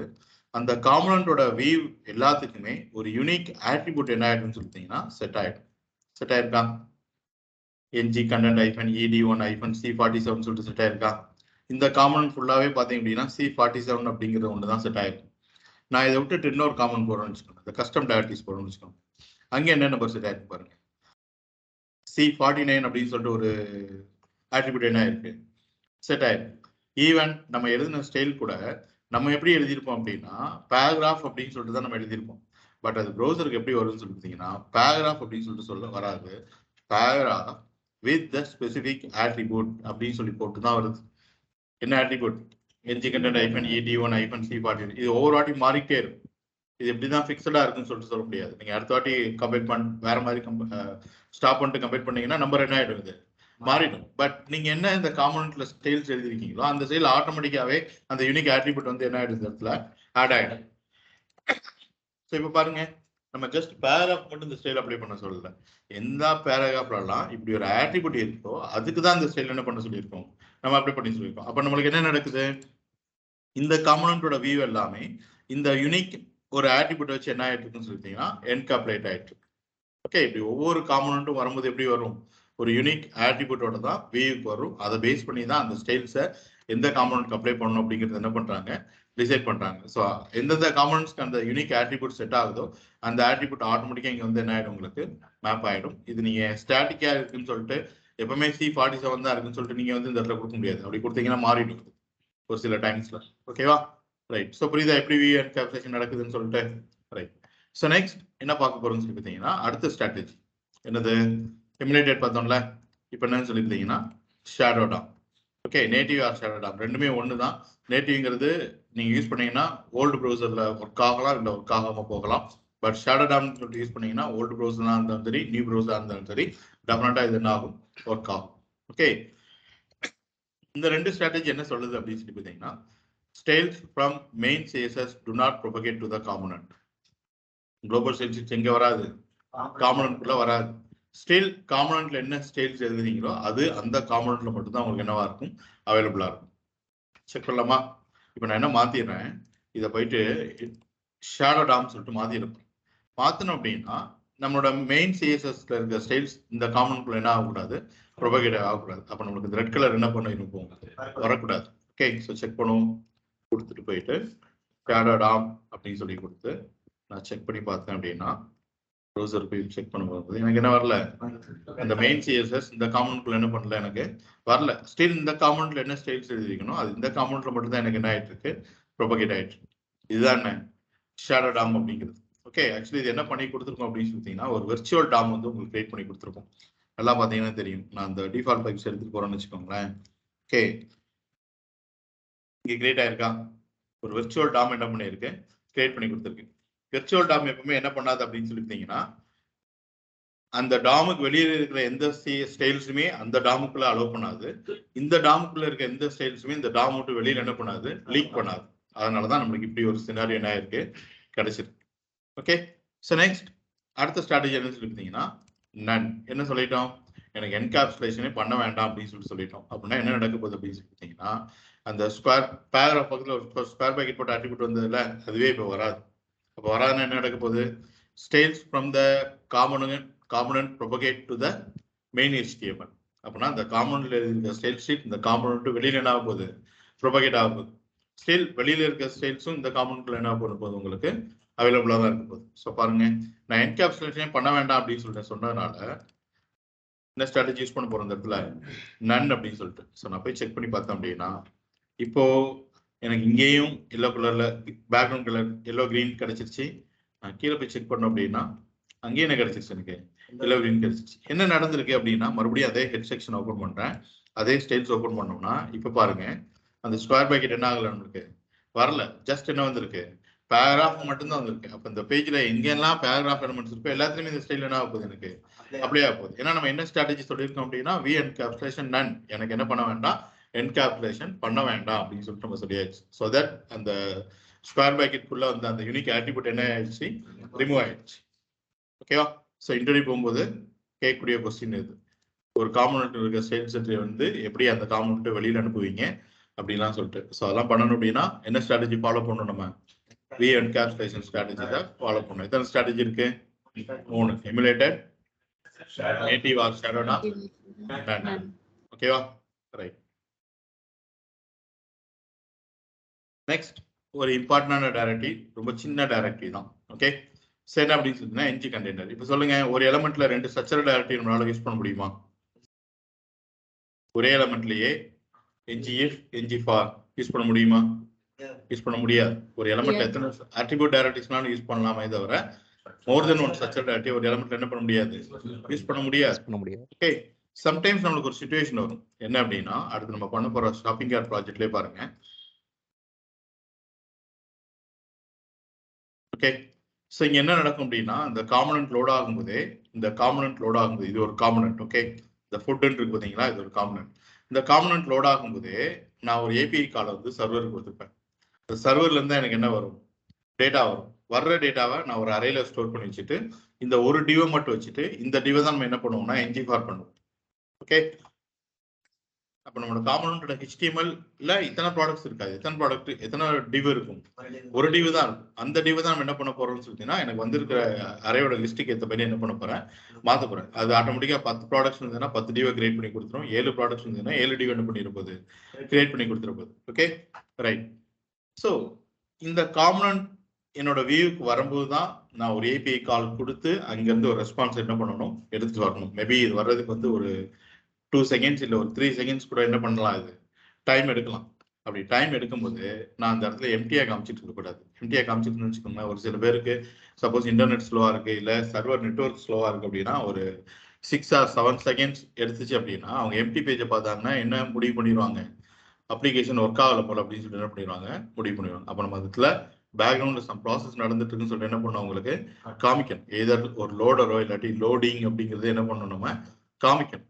அந்த காம்பனன்ட்டோட வியூ எல்லாத்துக்குமே ஒரு யூனிக் ஆட்ரிபியூட் என்ன ஆயிடும்னு சொல்லிட்டீங்கன்னா செட் ஆயிடும். செட் ஆயிருக்கா? NG content -ed1 -c47 சொல்லிட்டு செட் ஆயிருக்கா? இந்த காம்பனன்ட் ஃபுல்லாவே பாத்தீங்க அப்படின்னா C47 அப்படிங்கிற ஒன்று தான் செட் ஆயிருக்கும். நான் இதை விட்டுட்டு இன்னொரு காம்பனன்ட் போறேன்னு வச்சுக்கோங்க, இந்த கஸ்டம் டைரக்டரிஸ் போறோம்னு வச்சுக்கோங்க. அங்க என்ன நம்பர் செட் ஆயிருக்கு பாருங்க, C49 அப்படின்னு சொல்லிட்டு ஒரு ஆட்ரிபியூட் என்ன இருக்கு, செட் ஆயிருக்கு. ஈவன் நம்ம எழுதின ஸ்டைல் கூட நம்ம எப்படி எழுதியிருப்போம் அப்படின்னா பேராகிராஃப் அப்படின்னு சொல்லிட்டு தான் நம்ம எழுதியிருப்போம். பட் அது ப்ரௌசருக்கு எப்படி வரும்னு சொல்லி பார்த்தீங்கன்னா பேராகிராஃப் அப்படின்னு சொல்லிட்டு சொல்ல வராது, paragraph with the specific attribute அப்படின்னு சொல்லி போட்டு தான் வருது. என்ன attribute? NG content -ed1 -c47. இது ஒவ்வொரு வாட்டி மாறிக்கிட்டே இருக்கும். இது எப்படிதான் ஃபிக்ஸடா இருக்குன்னு சொல்லிட்டு சொல்ல முடியாது. நீங்க அடுத்த வாட்டி கம்பேர் வேற மாதிரி ஸ்டாப் பண்ணிட்டு கம்பேர் பண்ணீங்கன்னா நம்பர் என்ன ஆயிடும், இது மாறிடும். பட் நீங்க என்ன இந்த காம்பனன்ட்ல ஸ்டைல்ஸ் எழுதிருக்கீங்களோ அந்த ஸ்டைல் ஆட்டோமேட்டிக்காவே அந்த யூனிக் ஆட்ரிபியூட் வந்து என்ன ஆயிடுது, இடத்துல ஆட் ஆயிடும். ஸோ இப்போ பாருங்க, நம்ம ஜஸ்ட் பேராகிராஃப் மட்டும் இந்த ஸ்டைல் அப்ளை பண்ண சொல்லல. எந்த பேராகிராஃப்லாம் இப்படி ஒரு ஆட்ரிபியூட் இருக்கோ அதுக்கு தான் இந்த ஸ்டைல் என்ன பண்ண சொல்லியிருக்கோம், நம்ம அப்ளை பண்ணி சொல்லியிருக்கோம். அப்ப நம்மளுக்கு என்ன நடக்குது, இந்த காம்பனன்ட்டோட வியூ எல்லாமே இந்த யூனிக் ஒரு ஆட்ரிபியூட் வச்சு என்ன ஆயிட்டு இருக்குன்னு சொல்லிட்டீங்கன்னா என்கேப்சுலேட் ஆயிட்டு. ஓகே, இப்படி ஒவ்வொரு காம்பனன்ட்டும் வரும்போது எப்படி வரும், ஒரு யூனிக் ஆட்ரிபியூட்டோட தான் வியூக்கு வரும். அதை பேஸ் பண்ணி தான் அந்த ஸ்டைல்ஸை எந்த காம்பனன்ட்க்கு அப்ளை பண்ணணும் அப்படிங்கிறது என்ன பண்றாங்க, டிசைட் பண்றாங்க. ஸோ எந்தெந்த காம்பனன்ட்ஸ்க்கு அந்த யூனிக் ஆட்ரிபியூட் செட் ஆகுதோ அந்த ஆட்ரிபியூட் ஆட்டோமேட்டிக்கா இங்க வந்து என்ன ஆயிடும், உங்களுக்கு மேப் ஆயிடும். இது நீங்க ஸ்டாட்டிக்கா இருக்குன்னு சொல்லிட்டு எப்பவுமே C47 தான் இருக்குன்னு சொல்லிட்டு நீங்க வந்து இந்த இடத்துல கொடுக்க முடியாது. அப்படி கொடுத்தீங்கன்னா மாறிடும் ஒரு சில டைம்ஸ்ல. ஓகேவா? ரைட். ஸோ புரியுதா எப்படி வியூ என்கேப்சுலேஷன் நடக்குதுன்னு சொல்லிட்டு? ரைட். ஸோ நெக்ஸ்ட் என்ன பார்க்க போறோம்னு சொல்லி பார்த்தீங்கன்னா அடுத்த ஸ்ட்ராட்டஜி என்னது, எமுலேட்டட் பார்த்தோம்ல. இப்போ என்னன்னு சொல்லி பார்த்தீங்கன்னா shadow DOM. Okay, native or shadow DOM ரெண்டுமே ஒன்று தான். நேட்டிவ்ங்கிறது நீங்க யூஸ் பண்ணீங்கன்னா ஓல்டு ப்ரௌசர்ல ஒர்க் ஆகலாம், இல்லை ஒர்க் ஆகாம போகலாம். பட் ஷேடோ டாம் சொல்லிட்டு யூஸ் பண்ணீங்கன்னா ஓல்டு ப்ரௌசர்லாம் இருந்தாலும் சரி, நியூ ப்ரௌசர் இருந்தாலும் சரி, டெஃபினட்டா இது என்ன ஆகும், ஒர்க் ஆகும். ஓகே, இந்த ரெண்டு ஸ்ட்ராட்டஜி என்ன சொல்லுது அப்படின்னு சொல்லி பார்த்தீங்கன்னா, styles from main CSS do not propagate to the component. Global styles எங்க வராது, காம்பனன்ட்குள்ள வராது. ஸ்டைல் காம்பனன்ட்ல என்ன ஸ்டைல்ஸ் எழுதுனீங்களோ அது அந்த காம்பனன்ட்ல மட்டும் தான் உங்களுக்கு என்னவா இருக்கும், அவைலபிளா இருக்கும். செக் பண்ணலாமா? இப்போ நான் என்ன மாத்திடுறேன், இதை போயிட்டு ஷேடோ டாம் சொல்லிட்டு மாத்திருப்பேன். மாத்தணும் அப்படின்னா நம்மளோட மெயின் CSSல இருக்க ஸ்டைல்ஸ் இந்த காம்பனன்ட்குள்ள என்ன ஆகக்கூடாது, ப்ரொபகேட் ஆகக்கூடாது. அப்போ நம்மளுக்கு இந்த ரெட் கலர் என்ன பண்ண இருக்கும், வரக்கூடாது. ஓகே, ஸோ செக் பண்ணுவோம். கொடுத்துட்டு போயிட்டு ஷேடோ டாம் அப்படின்னு சொல்லி கொடுத்து நான் செக் பண்ணி பார்த்தேன் அப்படின்னா, ப்ரௌசர் போய் செக் பண்ணும்போது எனக்கு என்ன வரல, அந்த மெயின் CSS இந்த காம்பனன்ட்குள்ள என்ன பண்ணல, எனக்கு வரல. ஸ்டில் இந்த காம்பனன்ட்ல என்ன ஸ்டைல்ஸ் எழுதிக்கணும் அது இந்த காம்பனன்ட்ல மட்டும் தான் எனக்கு என்ன ஆயிட்டு இருக்கு, ப்ரொபகேட் ஆயிட்டு இருக்கு. இதுதான் என்ன ஷேடோ டாம் அப்படிங்கிறது. ஓகே, ஆக்சுவலி இது என்ன பண்ணி கொடுத்துருக்கோம் அப்படின்னு சொல்லிட்டீங்கன்னா, ஒரு வெர்ச்சுவல் டாம் வந்து உங்களுக்கு கிரியேட் பண்ணி கொடுத்துருக்கோம். நல்லா பார்த்தீங்கன்னா தெரியும். நான் அந்த டிஃபால்ட் பைப்ஸ் எடுத்துட்டு போறேன்னு வச்சுக்கோங்களேன். ஓகே, இங்கே கிரியேட் ஆயிருக்கா, ஒரு வெர்ச்சுவல் டாம் என்ன பண்ணியிருக்கு, கிரியேட் பண்ணி கொடுத்துருக்கு. வெர்ச்சுவல் டாம் எப்பவுமே என்ன பண்ணாது அப்படின்னு சொல்லிட்டீங்கன்னா, அந்த டாமுக்கு வெளியே இருக்கிற எந்த ஸ்டைல்ஸுமே அந்த டாமுக்குள்ள அலோவ் பண்ணாது. இந்த டாமுக்குள்ள இருக்க எந்த ஸ்டைல்ஸுமே இந்த டாம் விட்டு வெளியில என்ன பண்ணாது, லீக் பண்ணாது. அதனாலதான் நம்மளுக்கு இப்படி ஒரு சினாரியோ என்ன இருக்கு, கிடைச்சிருக்கு. ஓகே, ஸோ நெக்ஸ்ட் அடுத்த ஸ்ட்ராட்டஜி என்ன சொல்லியிருந்தீங்கன்னா, நன். என்ன சொல்லிட்டோம், எனக்கு என்கேப்சுலேஷனே பண்ண வேண்டாம் அப்படின்னு சொல்லிட்டோம். அப்படின்னா என்ன நடக்க போகுது அப்படின்னு சொல்லிட்டீங்கன்னா, அந்த ஸ்கொயர் பேராகிராஃப் பக்கத்தில் ஒரு ஸ்கொயர் பேக்கெட் போட்டு அட்ரிபியூட் வந்ததுல அதுவே இப்போ வராது. அப்போ வராதுன்னா என்ன நடக்க போகுது, styles from the component propagate to the main HTML. அப்படின்னா இந்த காம்பனன்ட்ல இருக்க ஸ்டைல் ஷீட் இந்த காம்பனன்ட் வெளியில என்ன ஆக போகுது, ப்ரொபகேட் ஆக போகுது. ஸ்டைல் வெளியில இருக்க ஸ்டைல்ஸும் இந்த காம்பனன்ட்ல என்ன பண்ண போகுது, உங்களுக்கு அவைலபிளா தான் இருக்க போகுது. ஸோ பாருங்க, நான் என்கேப்சுலேஷன் பண்ண வேண்டாம் அப்படின்னு சொல்லிட்டு சொன்னதுனால என்ன ஸ்ட்ராட்டஜி யூஸ் பண்ண போறோம் இந்த இடத்துல, நன் அப்படின்னு சொல்லிட்டு. ஸோ நான் போய் செக் பண்ணி பார்த்தேன் அப்படின்னா, இப்போ எனக்கு இங்கேயும் எல்லோ கலர்ல பேக்ரவுண்ட் கலர் எல்லோ கிரீன் கிடைச்சிருச்சு. நான் கீழே போய் செக் பண்ணோம் அப்படின்னா அங்கேயும் என்ன கிடைச்சிருச்சு, எனக்கு எல்லோ கிரீன் கிடைச்சிருச்சு. என்ன நடந்திருக்கு அப்படின்னா, மறுபடியும் அதே ஹெட் செக்ஷன் ஓப்பன் பண்றேன், அதே ஸ்டைல்ஸ் ஓப்பன் பண்ணோம்னா இப்போ பாருங்க அந்த ஸ்கொயர் பேக்கெட் என்ன ஆகல, நம்மளுக்கு வரல. ஜஸ்ட் என்ன வந்திருக்கு, பேராகிராஃப் மட்டும்தான் வந்திருக்கு. அப்ப இந்த பேஜ்ல எங்கெல்லாம் பேராகிராஃப் எலிமெண்ட்ஸ் இருக்கோ எல்லாத்துலயுமே இந்த ஸ்டைல் என்ன ஆக போகுது, எனக்கு அப்படியே ஆக போகுது. ஏன்னா நம்ம என்ன ஸ்ட்ராட்டஜி சொல்லியிருக்கோம் அப்படின்னா, வி என்கேப்சுலேஷன் நன், எனக்கு என்ன பண்ண வேண்டாம், என்கேப்சுலேஷன் பண்ண வேண்டாம் அப்படின்னு சொல்லிட்டு நம்ம சொல்லியாச்சு. ஸோ தட் அந்த ஸ்கொயர் பேக்கெட்குள்ள வந்து அந்த யூனிக் ஆட்ரிபியூட் என்ன ஆயிடுச்சு, ரிமூவ் ஆயிடுச்சு. ஓகேவா? ஸோ இன்டர்வியூ போகும்போது கேட்கக்கூடிய கொஸ்டின் இது, ஒரு காம்பனன்ட் இருக்க ஸ்டைல்ஸ் வந்து எப்படி அந்த காம்பனன்ட் வெளியில அனுப்புவீங்க அப்படின்லாம் சொல்லிட்டு. ஸோ அதெல்லாம் பண்ணணும் அப்படின்னா என்ன ஸ்ட்ராட்டஜி ஃபாலோ பண்ணணும், நம்ம வி என்கேப்சுலேஷன் ஸ்ட்ராட்டஜி தான் ஃபாலோ பண்ணணும். எத்தனை ஸ்ட்ராட்டஜி இருக்கு, 3. எமுலேட்டட், நேட்டிவ் ஆர் ஷேடோனா, ஓகேவா? ரைட். நெக்ஸ்ட் ஒரு இம்பார்ட்டன்டான டைரக்டரி, ரொம்ப சின்ன டைரக்டரி தான். ஓகே, சரி அப்படின்னு சொல்லிட்டுனா NG கண்டெய்னர். இப்போ சொல்லுங்க, ஒரு எலமெண்ட்ல 2 ஸ்ட்ரக்சரல் டைரக்டரி நம்மளால யூஸ் பண்ண முடியுமா? ஒரே எலமெண்ட்லயே ngif ngFor யூஸ் பண்ண முடியுமா? யூஸ் பண்ண முடியாது. ஒரு எலமெண்ட்ல எத்தனை அட்ரிபியூட் டைரக்டரிஸ்னாலும் யூஸ் பண்ணலாமே தவிர மோர் தென் ஒன் ஸ்ட்ரக்சரல் டைரக்டரி ஒரு எலமெண்ட்ல என்ன பண்ண முடியாது, யூஸ் பண்ண முடியாது. ஓகே, சம்டைம்ஸ் நமக்கு ஒரு சிச்சுவேஷன் வரும். என்ன அப்படின்னா, அடுத்து நம்ம பண்ண போற ஷாப்பிங் கார்ட் ப்ராஜெக்ட்லயே பாருங்க. ஓகே, ஸோ இங்க என்ன நடக்கும் அப்படின்னா, இந்த காம்பனன்ட் லோட் ஆகும்போதே, இந்த காம்பனன்ட் லோட் ஆகும்போது, இது ஒரு காம்பனன்ட். ஓகே, இந்த ஃபுட் இருக்கு பார்த்தீங்களா, இது ஒரு காம்பனன்ட். இந்த காம்பனன்ட் லோட் ஆகும்போதே நான் ஒரு API காலை வந்து சர்வருக்கு கொடுத்துருப்பேன். இந்த சர்வர்ல இருந்தா எனக்கு என்ன வரும், டேட்டா வரும். வர்ற டேட்டாவை நான் ஒரு அறையில ஸ்டோர் பண்ணி வச்சுட்டு இந்த ஒரு டிவை மட்டும் வச்சுட்டு இந்த டிவை தான் நம்ம என்ன பண்ணுவோம்னா ngFor பண்ணுவோம். ஓகே, அப்ப நம்மளோட காம்பனன்ட்டோட HTML-ல இத்தனை ப்ராடக்ட்ஸ் இருக்காது. எத்தனை டிவ் இருக்கும், ஒரு டிவ் தான் இருக்கும். அந்த டிவ் தான் நம்ம என்ன பண்ண போறோம்னு சொல்லிட்டீங்கன்னா, எனக்கு வந்திருக்கிற அறையோட லிஸ்ட்டுக்கு ஏற்ற மாதிரி என்ன பண்ண போறேன், மாற்ற போறேன். அது ஆட்டோமேட்டிக்கா 10 ப்ராடக்ட்ஸ் இருந்ததுன்னா 10 டிவை கிரியேட் பண்ணி கொடுத்துரும். 7 ப்ராடக்ட்ஸ் இருந்ததுன்னா 7 டிவ் என்ன பண்ணிருப்போது, கிரியேட் பண்ணி கொடுத்துருப்போது. Okay, right. ஸோ இந்த காம்பனன்ட் என்னோட வியூக்கு வரும்போது தான் நான் ஒரு API கால் கொடுத்து அங்கிருந்து ஒரு ரெஸ்பான்ஸ் என்ன பண்ணணும், எடுத்துட்டு வரணும். மேபி இது வர்றதுக்கு வந்து ஒரு 2 செகண்ட்ஸ் இல்லை ஒரு 3 செகண்ட்ஸ் கூட என்ன பண்ணலாம், இது டைம் எடுக்கலாம். அப்படி டைம் எடுக்கும்போது நான் அந்த இடத்துல எம்டியா காமிச்சிட்டு இருக்கக்கூடாது. எம்டியா காமிச்சிட்டு வச்சுக்கோங்க, ஒரு சில பேருக்கு சப்போஸ் இன்டர்நெட் ஸ்லோவா இருக்கு, இல்லை சர்வர் நெட்வொர்க் ஸ்லோவா இருக்கு அப்படின்னா ஒரு 6 or 7 செகண்ட்ஸ் எடுத்துச்சு அப்படின்னா அவங்க எம்டி பேஜை பார்த்தாங்கன்னா என்ன முடிவு பண்ணிடுவாங்க, அப்ளிகேஷன் ஒர்க் ஆகல போல அப்படின்னு சொல்லிட்டு என்ன பண்ணிடுவாங்க, முடிவு பண்ணிடுவாங்க. அப்போ நம்ம அதுல பேக்ரவுண்ட்ல சம் ப்ராசஸ் நடந்துட்டு இருக்குன்னு சொல்லிட்டு என்ன பண்ணணும், உங்களுக்கு காமிக்கணும். ஏதர் ஒரு லோடரோ இல்லாட்டி லோடிங் அப்படிங்கிறது என்ன பண்ணணும், நம்ம காமிக்கணும்.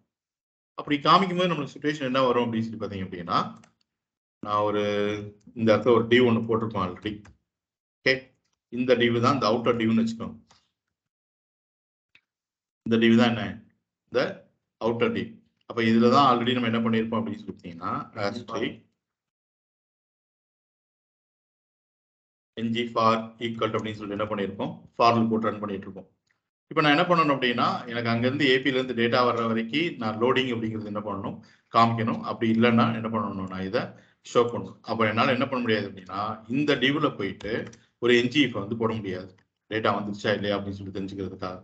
அப்படி காமிக்கும் போது நம்மளுக்கு சுச்சுவேஷன் என்ன வரும் அப்படின்னு சொல்லி பார்த்தீங்க அப்படின்னா, நான் இந்த இடத்துல ஒரு டிவ் ஒன்று போட்டிருப்போம் ஆல்ரெடி. ஓகே, இந்த டிவ் தான் இந்த அவுட்டர் டிவ்னு வச்சுக்கோங்க. இந்த டிவ் தான் என்ன, இந்த அவுட்டர் டிவ். அப்ப இதுல தான் ஆல்ரெடி நம்ம என்ன பண்ணிருப்போம் அப்படின்னு சொல்லி பார்த்தீங்கன்னா, ng ஃபார் ஈக்குவல் அப்படின்னு சொல்லிட்டு என்ன பண்ணியிருக்கோம், ஃபார்ல போட்டு ரன் பண்ணிட்டு இருக்கோம். இப்போ நான் என்ன பண்ணணும் அப்படின்னா, எனக்கு அங்கேருந்து ஏபியிலேருந்து டேட்டா வர்ற வரைக்கும் நான் லோடிங் அப்படிங்கிறது என்ன பண்ணணும், காமிக்கணும். அப்படி இல்லைன்னா என்ன பண்ணணும், நான் இதை ஷோ பண்ணணும். அப்போ என்னால் என்ன பண்ண முடியாது அப்படின்னா, இந்த டிவ்ல போயிட்டு ஒரு என்ஜிஎஃப் வந்து போட முடியாது, டேட்டா வந்துருச்சா இல்லையா அப்படின்னு சொல்லி தெரிஞ்சுக்கிறதுக்காக.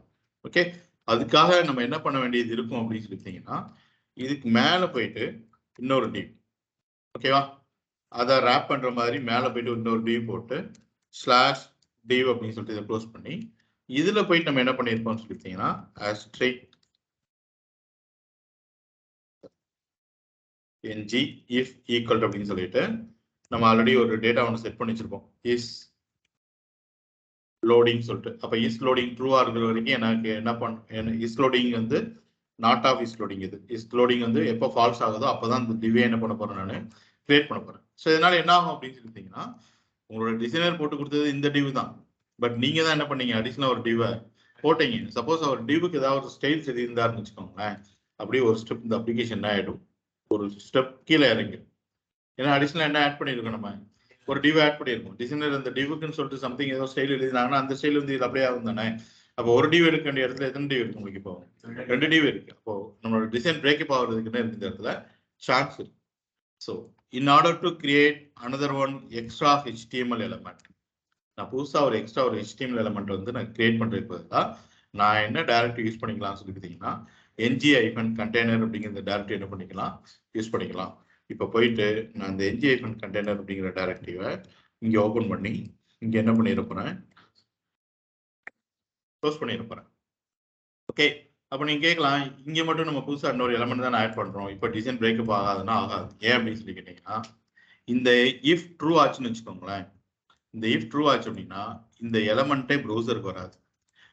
ஓகே, அதுக்காக நம்ம என்ன பண்ண வேண்டியது இருக்கும் அப்படின்னு சொல்லிட்டீங்கன்னா, இதுக்கு மேலே போயிட்டு இன்னொரு டிவ், ஓகேவா, அதை ரேப் பண்ணுற மாதிரி மேலே போயிட்டு இன்னொரு டிவ் போட்டு ஸ்லாஷ் டிவ் அப்படின்னு சொல்லிட்டு இதை க்ளோஸ் பண்ணி, இதுல போயிட்டு நம்ம என்ன பண்ணிருப்போம்னு சொல்லிட்டீங்கன்னா, ng if equal அப்படின்னு சொல்லிட்டு நம்ம ஆல்ரெடி ஒரு டேட்டா ஒன்று செட் பண்ணி வச்சிருப்போம், இஸ் லோடிங் சொல்லிட்டு. அப்ப இஸ் லோடிங் ட்ரூவா இருக்கிற வரைக்கும் எனக்கு என்ன பண்ண, இஸ் லோடிங் வந்து நாட் ஆஃப் இஸ் லோடிங். இது இஸ் லோடிங் வந்து எப்போ ஃபால்ஸ் ஆகுதோ அப்பதான் இந்த டிவே என்ன பண்ண போறேன், நான் கிரியேட் பண்ண போறேன். ஸோ இதனால என்ன ஆகும் அப்படின்னு சொல்லிட்டீங்கன்னா, உங்களோட டிசைனர் போட்டு கொடுத்தது இந்த டிவ் தான், பட் நீங்க தான் என்ன பண்ணீங்க, அடிஷனல் ஒரு டிவை போட்டீங்க. சப்போஸ் அவர் டிவுக்கு ஏதாவது ஒரு ஸ்டைல்ஸ் எது இருந்தாருன்னு வச்சுக்கோங்களேன், அப்படியே ஒரு ஸ்டெப் இந்த அப்ளிகேஷன் என்ன ஆயிடும், ஒரு ஸ்டெப் கீழே இறங்கும். ஏன்னா அடிஷனல் என்ன ஆட் பண்ணியிருக்கோம், நம்ம ஒரு டிவ் ஆட் பண்ணியிருக்கோம். டிசைனர் அந்த டிவுக்குன்னு சொல்லிட்டு சம்திங் ஏதோ ஸ்டைல் எழுதினாங்கன்னா அந்த ஸ்டைல் வந்து இது அப்படியே ஆகும் தானே. அப்போ ஒரு டிவ் எடுக்க வேண்டிய இடத்துல எத்தனை டிவ் இருக்கு உங்களுக்கு, இப்போ 2 டிவ் இருக்கு. அப்போ நம்மளோட டிசைன் பிரேக்கப் ஆகுறதுக்குன்னு இந்த இடத்துல சான்ஸ் இருக்கு. So in order to create another one extra HTML element, நான் புதுசாக ஒரு எக்ஸ்ட்ரா ஒரு HTML எலமெண்ட் வந்து நான் கிரியேட் பண்ணுறதுக்கு பதிலாக நான் என்ன டைரக்ட் யூஸ் பண்ணிக்கலாம்னு சொல்லிட்டீங்கன்னா, ng-container அப்படிங்கிற டைரக்ட் என்ன பண்ணிக்கலாம், யூஸ் பண்ணிக்கலாம். இப்போ போயிட்டு நான் இந்த ng-container அப்படிங்கிற டைரக்டிவை இங்கே ஓப்பன் பண்ணி இங்கே என்ன பண்ணியிருப்பேன், க்ளோஸ் பண்ணியிருப்பேன். ஓகே, அப்போ நீங்கள் கேட்கலாம், இங்கே மட்டும் நம்ம புதுசாக இன்னொரு எலமெண்ட் தான் ஆட் பண்ணுறோம், இப்போ டிசைன் பிரேக்கப் ஆகாதுன்னா ஆகாது. ஏன் அப்படின்னு சொல்லி கேட்டிங்கன்னா, இந்த இஃப் ட்ரூ ஆச்சுன்னு வச்சுக்கோங்களேன், இந்த இஃப் ட்ரூ ஆச்சு அப்படின்னா இந்த எலமெண்ட்டே ப்ரௌசருக்கு வராது.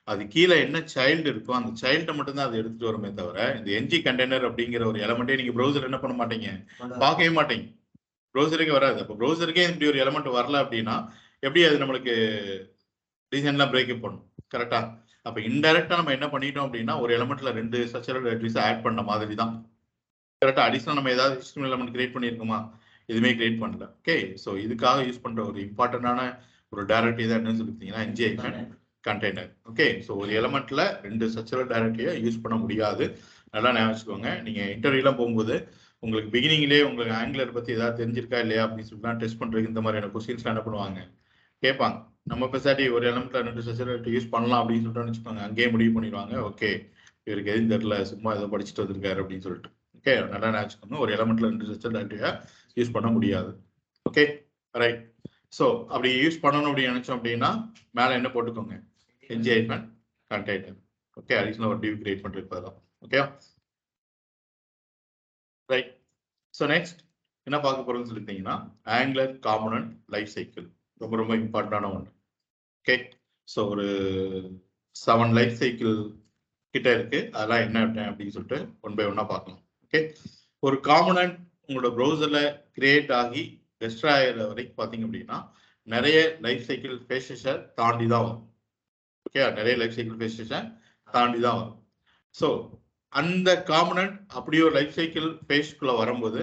அது கீழே என்ன சைல்டு இருக்கோ அந்த சைல்டை மட்டும் தான் அதை எடுத்துட்டு வருமே தவிர, இந்த ng-container அப்படிங்கிற ஒரு எலமெண்ட்டே நீங்க ப்ரௌசர் என்ன பண்ண மாட்டீங்க, பார்க்கவே மாட்டீங்க, ப்ரௌசருக்கே வராது. அப்போ ப்ரௌசருக்கே இப்படி ஒரு எலமெண்ட் வரல அப்படின்னா எப்படி அது நம்மளுக்கு டிசைன்லாம் பிரேக்கப் பண்ணும், கரெக்டா? அப்போ இன்டைரக்டா நம்ம என்ன பண்ணிட்டோம் அப்படின்னா, ஒரு எலமெண்ட்ல 2 ஸ்ட்ரக்சரல் டைரக்டரிஸ் ஆட் பண்ண மாதிரி தான், கரெக்டா? அடிஷனல் நம்ம ஏதாவது HTML எலமெண்ட் கிரியேட் பண்ணியிருக்கோமா, எதுவுமே கிரியேட் பண்ணல. ஓகே, ஸோ இதுக்காக யூஸ் பண்ற ஒரு இம்பார்ட்டன்டான ஒரு டைரக்டரி தான் என்னன்னு சொல்லிட்டீங்கன்னா ng-container. ஓகே, ஸோ ஒரு எலமெண்ட்ல 2 ஸ்ட்ரக்சரல் டைரக்டரியை யூஸ் பண்ண முடியாது. நல்லா ஞாபகம் வச்சுக்கோங்க. நீங்க இன்டர்வியூலாம் போகும்போது உங்களுக்கு பிகினிங்லேயே உங்களுக்கு ஆங்குலர் பத்தி ஏதாவது தெரிஞ்சிருக்கா இல்லையா அப்படின்னு சொல்லிட்டு டெஸ்ட் பண்றதுக்கு இந்த மாதிரியான கொஸ்டின்ஸ்லாம் என்ன பண்ணுவாங்க, கேட்பாங்க. நம்ம பெசாட்டி ஒரு எலமெண்ட்ல 2 ஸ்ட்ரக்சரல் யூஸ் பண்ணலாம் அப்படின்னு சொல்லிட்டு வச்சுக்கோங்க, அங்கேயே முடிவு பண்ணிடுவாங்க, ஓகே இவருக்கு எதுவும் தெரியல, சும்மா ஏதோ படிச்சுட்டு வந்திருக்காரு அப்படின்னு சொல்லிட்டு. ஓகே, நல்லா ஞாபகம், ஒரு எலமெண்ட்ல 2 ஸ்ட்ரக்சரல் டைரக்டரியா யூஸ் பண்ண முடியாது. Okay, right. ஸோ அப்படி யூஸ் பண்ணணும் அப்படின்னு நினைச்சோம் அப்படின்னா மேலே என்ன போட்டுக்கோங்க, ng-container. ஓகே, அடிஷனல் ஒரு டிவ் கிரியேட் பண்றதுக்கு ஓகே, ரைட். ஸோ நெக்ஸ்ட் என்ன பார்க்க போறோம்னு சொல்லிட்டீங்கன்னா, ஆங்குலர் காம்போனன்ட் லைஃப் சைக்கிள், ரொம்ப ரொம்ப இம்பார்ட்டன்டான ஒன்று. ஓகே, ஸோ ஒரு 7 லைஃப் சைக்கிள் கிட்ட இருக்கு, அதெல்லாம் என்ன அப்படின்னு சொல்லிட்டு 1 by 1 பார்க்கலாம். ஓகே, ஒரு காம்போனன்ட் உங்களோட ப்ரௌசர்ல கிரியேட் ஆகி டெஸ்ட்ராய் ஆகிற வரைக்கும் பார்த்தீங்க அப்படின்னா நிறைய லைஃப் சைக்கிள் ஃபேஸஸை தாண்டி தான் வரும். ஓகே, நிறைய லைஃப் சைக்கிள் ஃபேஸஸை தாண்டி தான் வரும். ஸோ அந்த காம்போனன்ட் அப்படி ஒரு லைஃப் சைக்கிள் ஃபேஸ்க்குள்ள வரும்போது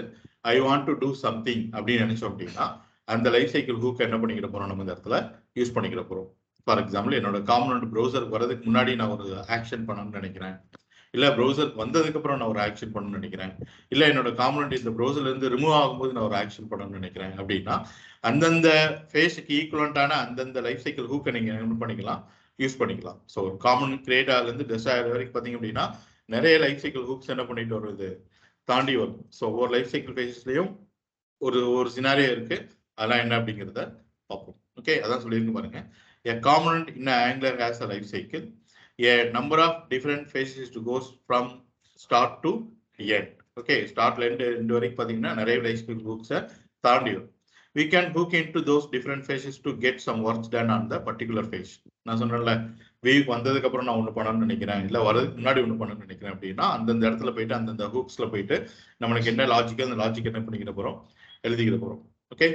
I want to do something அப்படின்னு நினைச்சோம் அப்படின்னா அந்த லைஃப் சைக்கிள் ஹூக் என்ன பண்ணிக்கிற போறோம், நம்ம இந்த இடத்துல யூஸ் பண்ணிக்கிற போறோம். ஃபார் எக்ஸாம்பிள், என்னோட காம்போனன்ட் ப்ரௌசருக்கு வரதுக்கு முன்னாடி நான் ஒரு ஆக்ஷன் பண்ணணும்னு நினைக்கிறேன், இல்ல ப்ரௌசர் வந்ததுக்கு அப்புறம் நான் ஒரு ஆக்ஷன் பண்ணணும்னு நினைக்கிறேன், இல்ல என்னோட காம்போனன்ட் இந்த ப்ரௌசர்ல இருந்து ரிமூவ் ஆகும்போது நான் ஒரு ஆக்ஷன் பண்ணணும்னு நினைக்கிறேன் அப்படின்னா அந்தந்த ஃபேஸுக்கு ஈக்குவலண்டான அந்தந்த லைஃப் சைக்கிள் ஹூக்கை நீங்க என்ன பண்ணிக்கலாம், யூஸ் பண்ணிக்கலாம். ஸோ ஒரு காமன் கிரியேட் ஆகுது டெஸ்ட்ராய் வரைக்கும் பார்த்தீங்க அப்படின்னா நிறைய லைஃப் சைக்கிள் ஹூக்ஸ் என்ன பண்ணிட்டு வருது, தாண்டி வரும். ஸோ ஒவ்வொரு லைஃப் சைக்கிள் ஃபேஸஸ்லயும் ஒரு சினாரியோ இருக்கு, அதெல்லாம் என்ன அப்படிங்கிறத பார்ப்போம். ஓகே, அதான் சொல்லியிருக்கு பாருங்க. A component in an Angular has a life cycle. A number of different phases to go from start to end. Okay, start end வரைக்கும் பார்த்தீங்கன்னா நிறைய லைஃப் சைக்கிள் ஹூக்ஸை தாண்டி வரும். We can hook into those different phases to get some work done on the particular phase. நான் சொன்னேன்ல, wave வந்ததுக்கு அப்புறம் நான் ஒன்று பண்ணணும்னு நினைக்கிறேன், இல்லை வரதுக்கு முன்னாடி ஒன்று பண்ணணும்னு நினைக்கிறேன் அப்படின்னா அந்தந்த இடத்துல போயிட்டு அந்தந்த ஹூக்ஸ்ல போயிட்டு நம்மளுக்கு என்ன லாஜிக் அந்த லாஜிக் என்ன பண்ணிக்கிற போறோம், எழுதிக்கிற போறோம். ஓகே,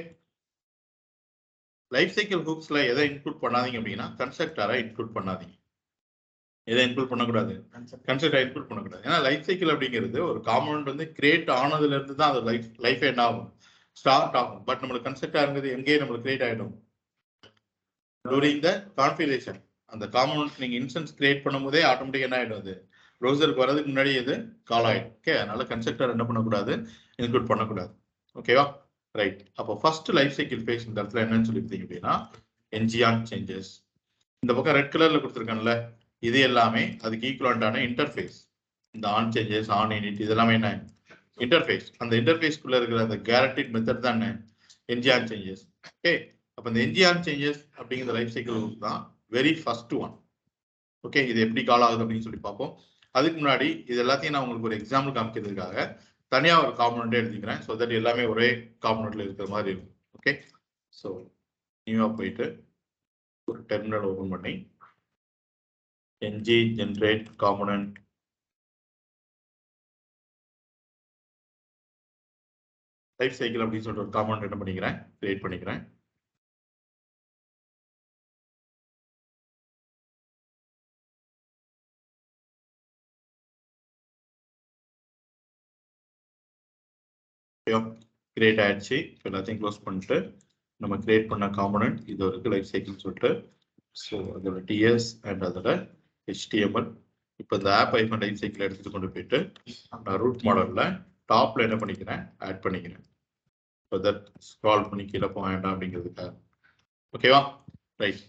லைஃப் சைக்கிள் ஹூக்ஸ்ல எதை இன்க்ளூட் பண்ணாதீங்க அப்படின்னா கன்ஸ்ட்ரக்டரை இன்க்ளூட் பண்ணாதீங்க. எதை இன்க்ளூட் பண்ணக்கூடாது, கன்ஸ்ட்ரக்டரை இன்க்ளூட் பண்ணக்கூடாது. ஏன்னா லைஃப் சைக்கிள் அப்படிங்கிறது ஒரு காம்பனன்ட் வந்து கிரியேட் ஆனதுல இருந்து தான் அது லைஃப் என்ன ஆகும், ஸ்டார்ட் ஆகும். பட் நம்மளுக்கு கன்ஸ்ட்ரக்டா இருக்கிறது எங்கேயே நம்மளுக்கு கிரியேட் ஆகிடும் டூரிங் த கான்ஃபிகரேஷன். அந்த காம்பனன்ட் நீங்க இன்ஸ்டன்ஸ் கிரியேட் பண்ணும் போதே ஆட்டோமேட்டிக் என்ன ஆயிடும், அது ப்ரௌசருக்கு வரதுக்கு முன்னாடி இது கால் ஆயிடும். ஓகே, அதனால கன்ஸ்ட்ரக்டர் என்ன பண்ணக்கூடாது, இன்க்ளூட் பண்ணக்கூடாது. ஓகேவா, ரைட். அப்போ ஃபர்ஸ்ட் லைஃப் சைக்கிள் ஃபேஸ் இந்த இடத்துல என்னன்னு சொல்லியிருந்தீங்க அப்படின்னா என்ஜிஆன் சேஞ்சஸ். இந்த பக்கம் ரெட் கலர்ல கொடுத்துருக்கேன்ல, இது எல்லாமே அதுக்கு ஈக்குவலண்டான இன்டர்ஃபேஸ். இந்த ஆன் சேஞ்சஸ், ஆன் இனிட் இதெல்லாமே என்ன இன்டர்ஃபேஸ். அந்த இன்டர்ஃபேஸ்க்குள்ள இருக்கிற அந்த கேரண்டட் மெத்தட் தான் என்ன என்ஜிஆன் சேஞ்சஸ். ஓகே, அப்போ இந்த என்ஜிஆன் சேஞ்சஸ் அப்படிங்கிற லைஃப் சைக்கிள் தான் வெரி ஃபர்ஸ்ட் ஒன். ஓகே, இது எப்படி கால் ஆகுது அப்படின்னு சொல்லி பார்ப்போம். அதுக்கு முன்னாடி இது எல்லாத்தையும் நான் உங்களுக்கு ஒரு எக்ஸாம்பிள் காமிக்கிறதுக்காக தனியாக ஒரு காம்பனண்ட்டே எழுதிக்கிறேன். ஸோ தட் எல்லாமே ஒரே காம்பனண்ட்ல இருக்கிற மாதிரி இருக்கும். ஓகே, ஸோ நியூவாக போயிட்டு ஒரு டெர்மினல் ஓப்பன் பண்ணி ng generate component life cycle அப்படின்னு சொல்லிட்டு ஒரு காம்பனண்ட் என்ன பண்ணிக்கிறேன், கிரியேட் பண்ணிக்கிறேன். கிரியேட் ஆயிடுச்சு. எல்லாத்தையும் க்ளோஸ் பண்ணிட்டு நம்ம கிரியேட் பண்ண காம்பனண்ட் இது இருக்கு லைஃப் சைக்கிள் சொல்லிட்டு. ஸோ அதோட டிஎஸ் அண்ட் அதோட HTML. இப்போ இந்த ஆப் ஐஃபன் லைஃப் சைக்கிள் எடுத்துட்டு கொண்டு போயிட்டு நான் ரூட் மாடல்ல டாப்ல என்ன பண்ணிக்கிறேன், ஆட் பண்ணிக்கிறேன். ஸோ தட் ஸ்க்ரால் பண்ணி கீழே போக வேண்டாம் அப்படிங்கிறதுக்காக. ஓகேவா, ரைட்.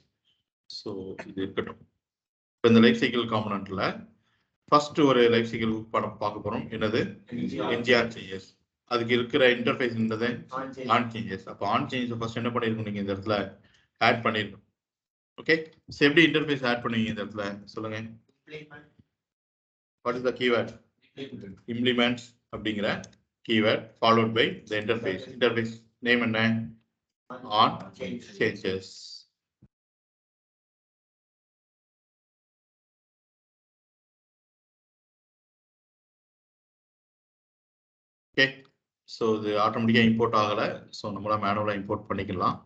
ஸோ இது இருக்கட்டும். இப்போ இந்த லைஃப் சைக்கிள் காம்பனண்ட்ல ஃபர்ஸ்ட் ஒரு லைஃப் சைக்கிள் படம் பார்க்க போறோம். என்னது, என்ஜிஆர் சேஞ்சஸ். அதுக்கு இருக்கிற இன்டர்ஃபேஸ் என்னது, ஆன் சேஞ்சஸ். அப்போ ஆன் சேஞ்சஸ் ஃபர்ஸ்ட் என்ன பண்ணிருக்கணும், நீங்க இந்த இடத்துல ஆட் பண்ணிருக்கணும். ஓகே, ஸோ எப்படி இன்டர்ஃபேஸ் ஆட் பண்ணுவீங்க இந்த இடத்துல சொல்லுங்க. What is the keyword, implements அப்படிங்கிற keyword followed by the interface. Interface name என்ன, on changes. Okay, so இது ஆட்டோமேட்டிக்கா இம்போர்ட் ஆகல. ஸோ நம்மளா மேனுவலா இம்போர்ட் பண்ணிக்கலாம்.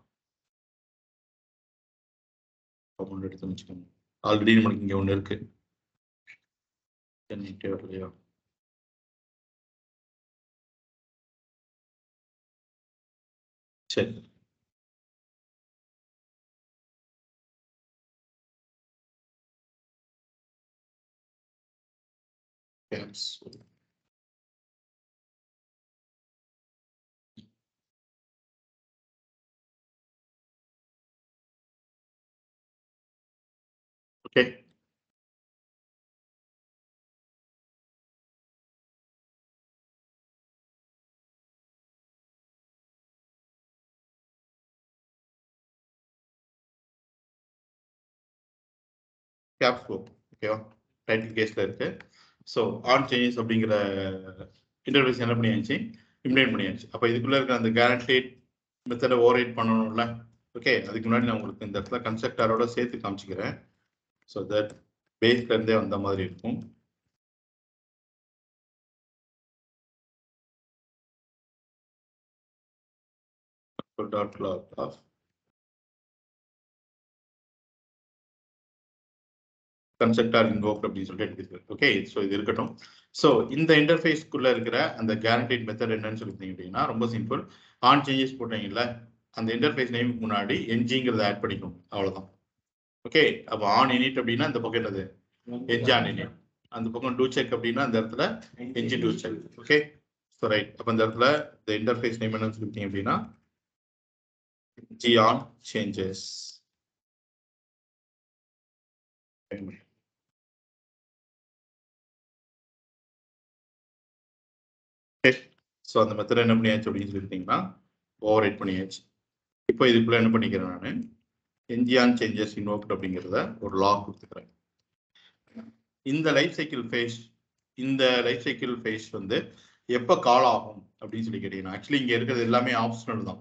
எடுத்து வச்சுக்கோங்க. ஆல்ரெடி நம்மளுக்கு இங்க ஒன்று இருக்கு. வரலையா, சரி. Okay, caps low. ஓகேவா, டைட்டில் கேஸ்ல இருக்கு. ஸோ ஆன் சேஞ்சஸ் அப்படிங்கிற இன்டர்ஃபேஸ் என்ன பண்ணியாச்சு, இம்ப்ளிமெண்ட் பண்ணியாச்சு. அப்போ இதுக்குள்ள இருக்கிற அந்த கேரண்டட் மெத்தடை ஓவர்ரைட் பண்ணணும்ல. ஓகே, அதுக்கு முன்னாடி நான் உங்களுக்கு இந்த இடத்துல கன்ஸ்ட்ரக்டரோட சேர்த்து காமிச்சிக்கிறேன். ஸோ தட் பேஸ்ல இருந்தே வந்த மாதிரி இருக்கும். Dot class of constructor invoked அப்படின்னு சொல்லிட்டு எடுத்துருக்கு. ஓகே, ஸோ இது இருக்கட்டும். ஸோ இந்த இன்டர்ஃபேஸ்க்குள்ள இருக்கிற அந்த கேரண்டட் மெத்தட் என்னன்னு சொல்லிட்டீங்க அப்படின்னா ரொம்ப சிம்பிள். ஆன் சேஞ்சஸ் போட்டீங்கல்ல, அந்த இன்டர்ஃபேஸ் நேமுக்கு முன்னாடி என்ஜிங்கிறத ஆட் பண்ணிக்கணும், அவ்வளவுதான். ஓகே, அப்போ ஆன் இனிட் அப்படின்னா இந்த பக்கம் என்னது, என்ஜி ஆன் இனிட். அந்த பக்கம் டூ செக் அப்படின்னா அந்த இடத்துல NG do check. Okay, so right. அப்போ இந்த இடத்துல இந்த இன்டர்ஃபேஸ் நேம் என்னன்னு சொல்லிட்டீங்க அப்படின்னா என்ஜி ஆன் சேஞ்சஸ். ஸோ அந்த மெத்தட் என்ன பண்ணியாச்சு அப்படின்னு சொல்லிட்டீங்கன்னா ஓவர் ரைட் பண்ணியாச்சு. இப்போ இதுக்குள்ள என்ன பண்ணிக்கிறேன், நான் என்ஜிஆன் சேஞ்சஸ் இன்வோக்ட் அப்படிங்கிறத ஒரு லாக் கொடுத்துக்கிறேன். இந்த லைஃப் சைக்கிள் ஃபேஸ் வந்து எப்போ கால் ஆகும் அப்படின்னு சொல்லி கேட்டீங்கன்னா ஆக்சுவலி இங்கே இருக்கிறது எல்லாமே ஆப்ஷனல் தான்.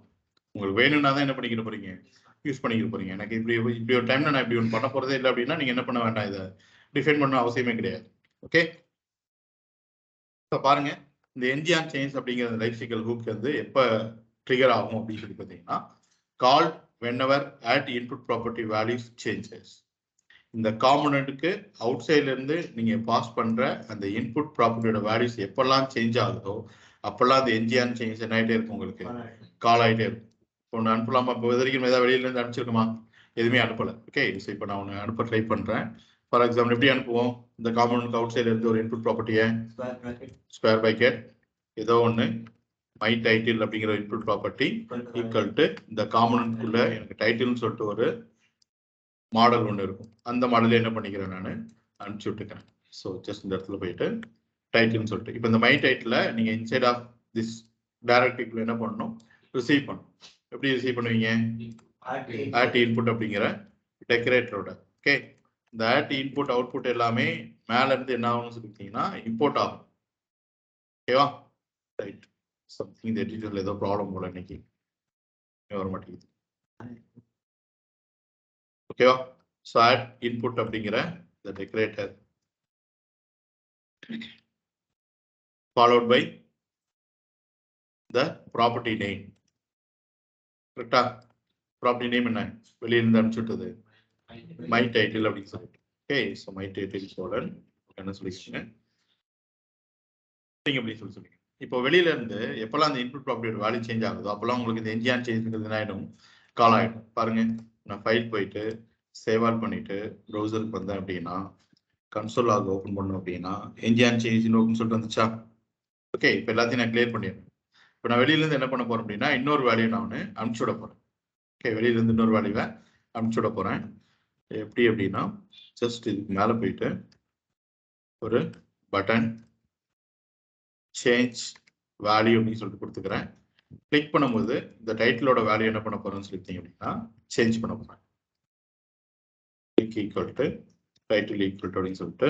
உங்களுக்கு வேணும்னா தான் என்ன பண்ணிக்கிற போறீங்க, யூஸ் பண்ணிக்க போறீங்க. எனக்கு இப்படி ஒரு டைம்ல நான் இப்படி ஒன்று பண்ண போறதே இல்லை அப்படின்னா நீங்க என்ன பண்ண வேண்டாம், இதை டிஃபைன் பண்ண அவசியமே கிடையாது. ஓகே, இப்போ பாருங்க இந்த என்ஜி ஆன் சேஞ்ச் அப்படிங்கிற லைஃப் சைக்கிள் ஹூக் வந்து எப்போ ட்ரிகர் ஆகும் அப்படின்னு சொல்லி பார்த்தீங்கன்னா called whenever at input property values changes. இந்த காம்பனன்ட்டுக்கு அவுட் சைட்ல இருந்து நீங்க பாஸ் பண்ற அந்த இன்புட் ப்ராப்பர்ட்டியோட வேல்யூஸ் எப்பெல்லாம் சேஞ்ச் ஆகுதோ அப்பெல்லாம் அந்த என்ஜிஆன் சேஞ்ச் என்ன ஆகிட்டே இருக்கும், உங்களுக்கு கால் ஆகிட்டே இருக்கும். ஒன்று அனுப்பலாமா? இப்போ வரைக்கும் ஏதாவது வெளியில இருந்து அனுப்பிச்சிருக்குமா? எதுவுமே அனுப்பலை. ஓகே, ஸோ இப்போ நான் ஒன்று அனுப்ப ட்ரை பண்றேன். ஃபார் எக்ஸாம்பிள் எப்படி அனுப்புவோம்? இந்த காம்பனன்ட்க்கு அவுட் சைட்ல இருந்து ஒரு இன்புட் ப்ராப்பர்ட்டியை ஸ்கொயர் பிராக்கெட் ஏதோ ஒன்று மை டைட்டில் அப்படிங்கிற இன்புட் ப்ராப்பர்ட்டி ஈக்குவல் டு இந்த காம்பனன்ட்குள்ள எனக்கு டைட்டில்னு சொல்லிட்டு ஒரு மாடல் ஒன்று இருக்கும். அந்த மாடலில் என்ன பண்ணிக்கிறேன், நான் அனுப்பிச்சு விட்டுக்கிறேன். ஸோ ஜஸ்ட் இந்த இடத்துல போயிட்டு டைட்டில்னு சொல்லிட்டு இப்போ இந்த மை டைட்டில் நீங்கள் இன்சைட் ஆஃப் திஸ் டைரக்டிவ்ல என்ன பண்ணணும், ரிசீவ் பண்ணணும். எப்படி ரிசீவ் பண்ணுவீங்க? ஆட் இன்புட் அப்படிங்கிற டெக்கரேட்டரோட. ஓகே, இந்த ஆட் இன்புட் அவுட்புட் எல்லாமே மேல இருந்து என்ன ஆகும்னு சொல்லிட்டீங்கன்னா இம்போர்ட் ஆகும். ஓகேவா? ரைட், சம்திங் இந்த எடிட்டர்ல ஏதோ ப்ராப்ளம் போல இன்னைக்கு வர மாட்டேங்குது. ஓகேவா? ஸோ ஆட் இன்புட் அப்படிங்கிற the decorator followed by the property name. கரெக்டா? ப்ராப்பர்ட்டி நேம் என்ன? வெளியிருந்து அனுப்பிச்சுட்டது மை டைட்டில் அப்படின்னு சொல்லிட்டு. Okay, so my title Cholan என்ன சொல்லிக்கோங்க அப்படி சொல்லுங்க. இப்போ வெளியில இருந்து எப்பெல்லாம் அந்த இன்புட் ப்ராப்பர்ட்டியோட வேல்யூ சேஞ்ச் ஆகுதோ அப்பெல்லாம் உங்களுக்கு இந்த என்ஜிஆன் சேஞ்சுங்கிறது என்ன ஆகிடும், கால் ஆகிடும். பாருங்க, நான் ஃபைல் போயிட்டு சேவ் ஆல் பண்ணிட்டு ப்ரௌசருக்கு வந்தேன் அப்படின்னா கன்சோல் லாக் ஓப்பன் பண்ணோம் அப்படின்னா என்ஜிஆன் சேஞ்ச் ஓப்பன் சொல்லிட்டு வந்துச்சா? ஓகே, இப்போ எல்லாத்தையும் நான் கிளியர் பண்ணிடுறேன். இப்போ நான் வெளியிலேருந்து என்ன பண்ண போறேன் அப்படின்னா இன்னொரு வேல்யூ நான் அனுப்பிச்சு விட போறேன். ஓகே, வெளியிலேருந்து இன்னொரு வேல்யூவை அனுப்பிச்சு விட போறேன். எப்படி அப்படின்னா ஜஸ்ட் இதுக்கு மேலே போயிட்டு ஒரு பட்டன் சேஞ்ச் வேல்யூ அப்படின்னு சொல்லிட்டு கொடுத்துக்கிறேன். கிளிக் பண்ணும்போது இந்த டைட்டிலோட வேல்யூ என்ன பண்ண போறேன்னு சொல்லிட்டீங்க அப்படின்னா சேஞ்ச் பண்ண போறேன். Equal to title equal to அப்படின்னு சொல்லிட்டு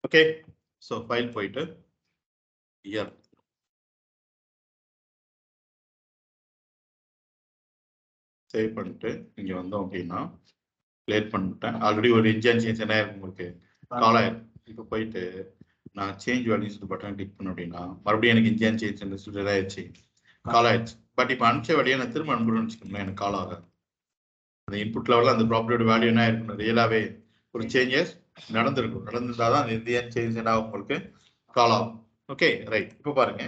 ஓகே. ஸோ ஃபைல் போயிட்டு இயர் சேவ் பண்ணிட்டு இங்க வந்தோம் அப்படின்னா கிளியர் பண்ணிட்டேன். ஆல்ரெடி ஒரு என்ஜிஆன் சேஞ்ச் என்ன இருக்கும் உங்களுக்கு, கால் ஆயிருக்கும். இப்போ போயிட்டு நான் சேஞ்ச் வேல்யூஸ் பட்டன் கிளிக் பண்ண அப்படின்னா மறுபடியும் எனக்கு என்ஜிஆன் சேஞ்ச் சொல்லிட்டு ஆயிடுச்சு, கால் ஆயிடுச்சு. பட் இப்போ அனுப்பிச்ச வேலையை நான் திரும்ப அனுப்புறேன்னு வச்சுக்கோங்களேன், எனக்கு கால் ஆகாது. அந்த இன்புட் லெவலில் அந்த ப்ராப்பர்ட்டியோட வேல்யூ என்ன இருக்கணும், ரியலாகவே ஒரு சேஞ்சஸ் நடந்திருக்கும். நடந்திருந்தாதான் அந்த என்ஜிஆன் சேஞ்ச் என்ன ஆகும், உங்களுக்கு கால் ஆகும். Okay, right. இப்போ பாருங்க,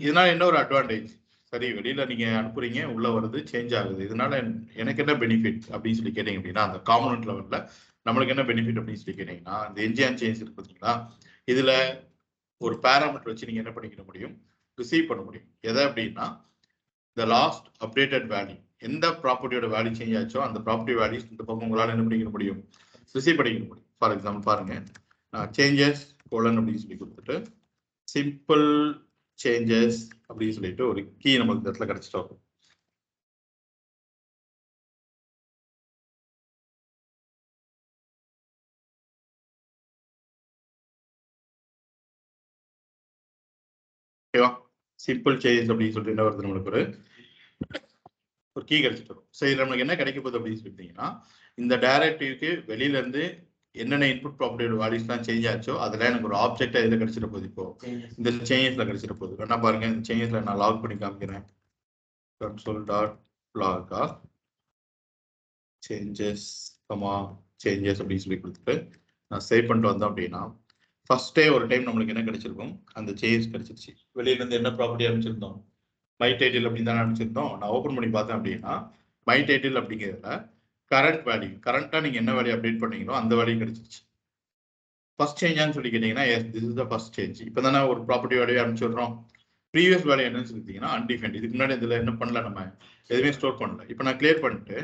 இதனால என்ன ஒரு அட்வான்டேஜ், சரி வெளியில நீங்க அனுப்புறீங்க, உள்ள வருது, சேஞ்ச் ஆகுது, இதனால எனக்கு என்ன பெனிஃபிட் அப்படின்னு சொல்லி கேட்டீங்க அப்படின்னா அந்த காம்பனன்ட் லெவல்ல நம்மளுக்கு என்ன பெனிஃபிட் அப்படின்னு சொல்லி கேட்டீங்கன்னா இந்த என்ஜிஆன் சேஞ்ச் இருக்கு பார்த்தீங்களா, இதுல ஒரு பேராமீட்டர் வச்சு நீங்க என்ன பண்ணிக்க முடியும், ரிசீவ் பண்ண முடியும். எதை அப்படின்னா the last updated value, எந்த ப்ராப்பர்ட்டியோட வேல்யூ சேஞ்ச் ஆச்சோ அந்த ப்ராப்பர்ட்டி வேல்யூஸ் இந்த பக்கம் உங்களால் என்ன பண்ணிக்க முடியும், ரிசீவ் பண்ணிக்க முடியும். ஃபார் எக்ஸாம்பிள் பாருங்க, சேஞ்சஸ் கோலன் அப்படின்னு சொல்லி கொடுத்துட்டு சிம்பிள் சேஞ்சஸ் அப்படின்னு சொல்லிட்டு ஒரு கீ நமக்கு இந்த இடத்துல கிடைச்சிட்டு வரும். ஓகேவா? சிம்பிள் சேஞ்சஸ் அப்படின்னு சொல்லிட்டு என்ன வருது, நம்மளுக்கு ஒரு கீ கிடைச்சிட்டு வரும். சரி, நம்மளுக்கு என்ன கிடைக்க போகுது அப்படின்னு சொல்லிட்டீங்கன்னா இந்த டைரக்டிவ்க்கு வெளியில இருந்து என்னென்ன இன்புட் ப்ராப்பர்ட்டியோட வேல்யூஸ்லாம் சேஞ்ச் ஆச்சோ அதெல்லாம் எனக்கு ஒரு ஆப்ஜெக்டா இதில் கிடைச்சிட போகுது. இப்போ இந்த சேஞ்சஸ்ல கிடைச்சிட போகுது. என்ன பாருங்க, இந்த சேஞ்சஸ்ல நான் லாக் பண்ணி காமிக்கிறேன். console.log ஆஃப் சேஞ்சஸ் சேஞ்சஸ் அப்படின்னு சொல்லி கொடுத்துட்டு நான் சேவ் பண்ணிட்டு வந்தோம் அப்படின்னா ஃபர்ஸ்டே ஒரு டைம் நம்மளுக்கு என்ன கிடைச்சிருக்கும், அந்த சேஞ்ச் கிடைச்சிருச்சு. வெளியில இருந்து என்ன ப்ராப்பர்ட்டி அனுப்பிச்சிருந்தோம், மை டைட்டில் அப்படின்னு தான் அனுப்பிச்சிருந்தோம். நான் ஓப்பன் பண்ணி பார்த்தேன் அப்படின்னா மை டைட்டில் அப்படிங்கிறதுல கரண்ட் வேல்யூ, கரண்டா நீங்க என்ன வேல்யூ அப்டேட் பண்ணீங்களோ அந்த வேல்யூ கிடைச்சிருச்சு. ஃபர்ஸ்ட் சேஞ்சான்னு சொல்லி கேட்டீங்கன்னா yes, this is the first change. இப்போ தானே ஒரு ப்ராப்பர்ட்டி வேல்யூ அனுப்பிச்சிடுறோம். ப்ரீவியஸ் வேல்யூ என்னன்னு சொல்லிட்டீங்கன்னா அன்டிஃபைன்ட். இதுக்கு முன்னாடி இதில் என்ன பண்ணல, நம்ம எதுவுமே ஸ்டோர் பண்ணல. இப்போ நான் கிளியர் பண்ணிட்டு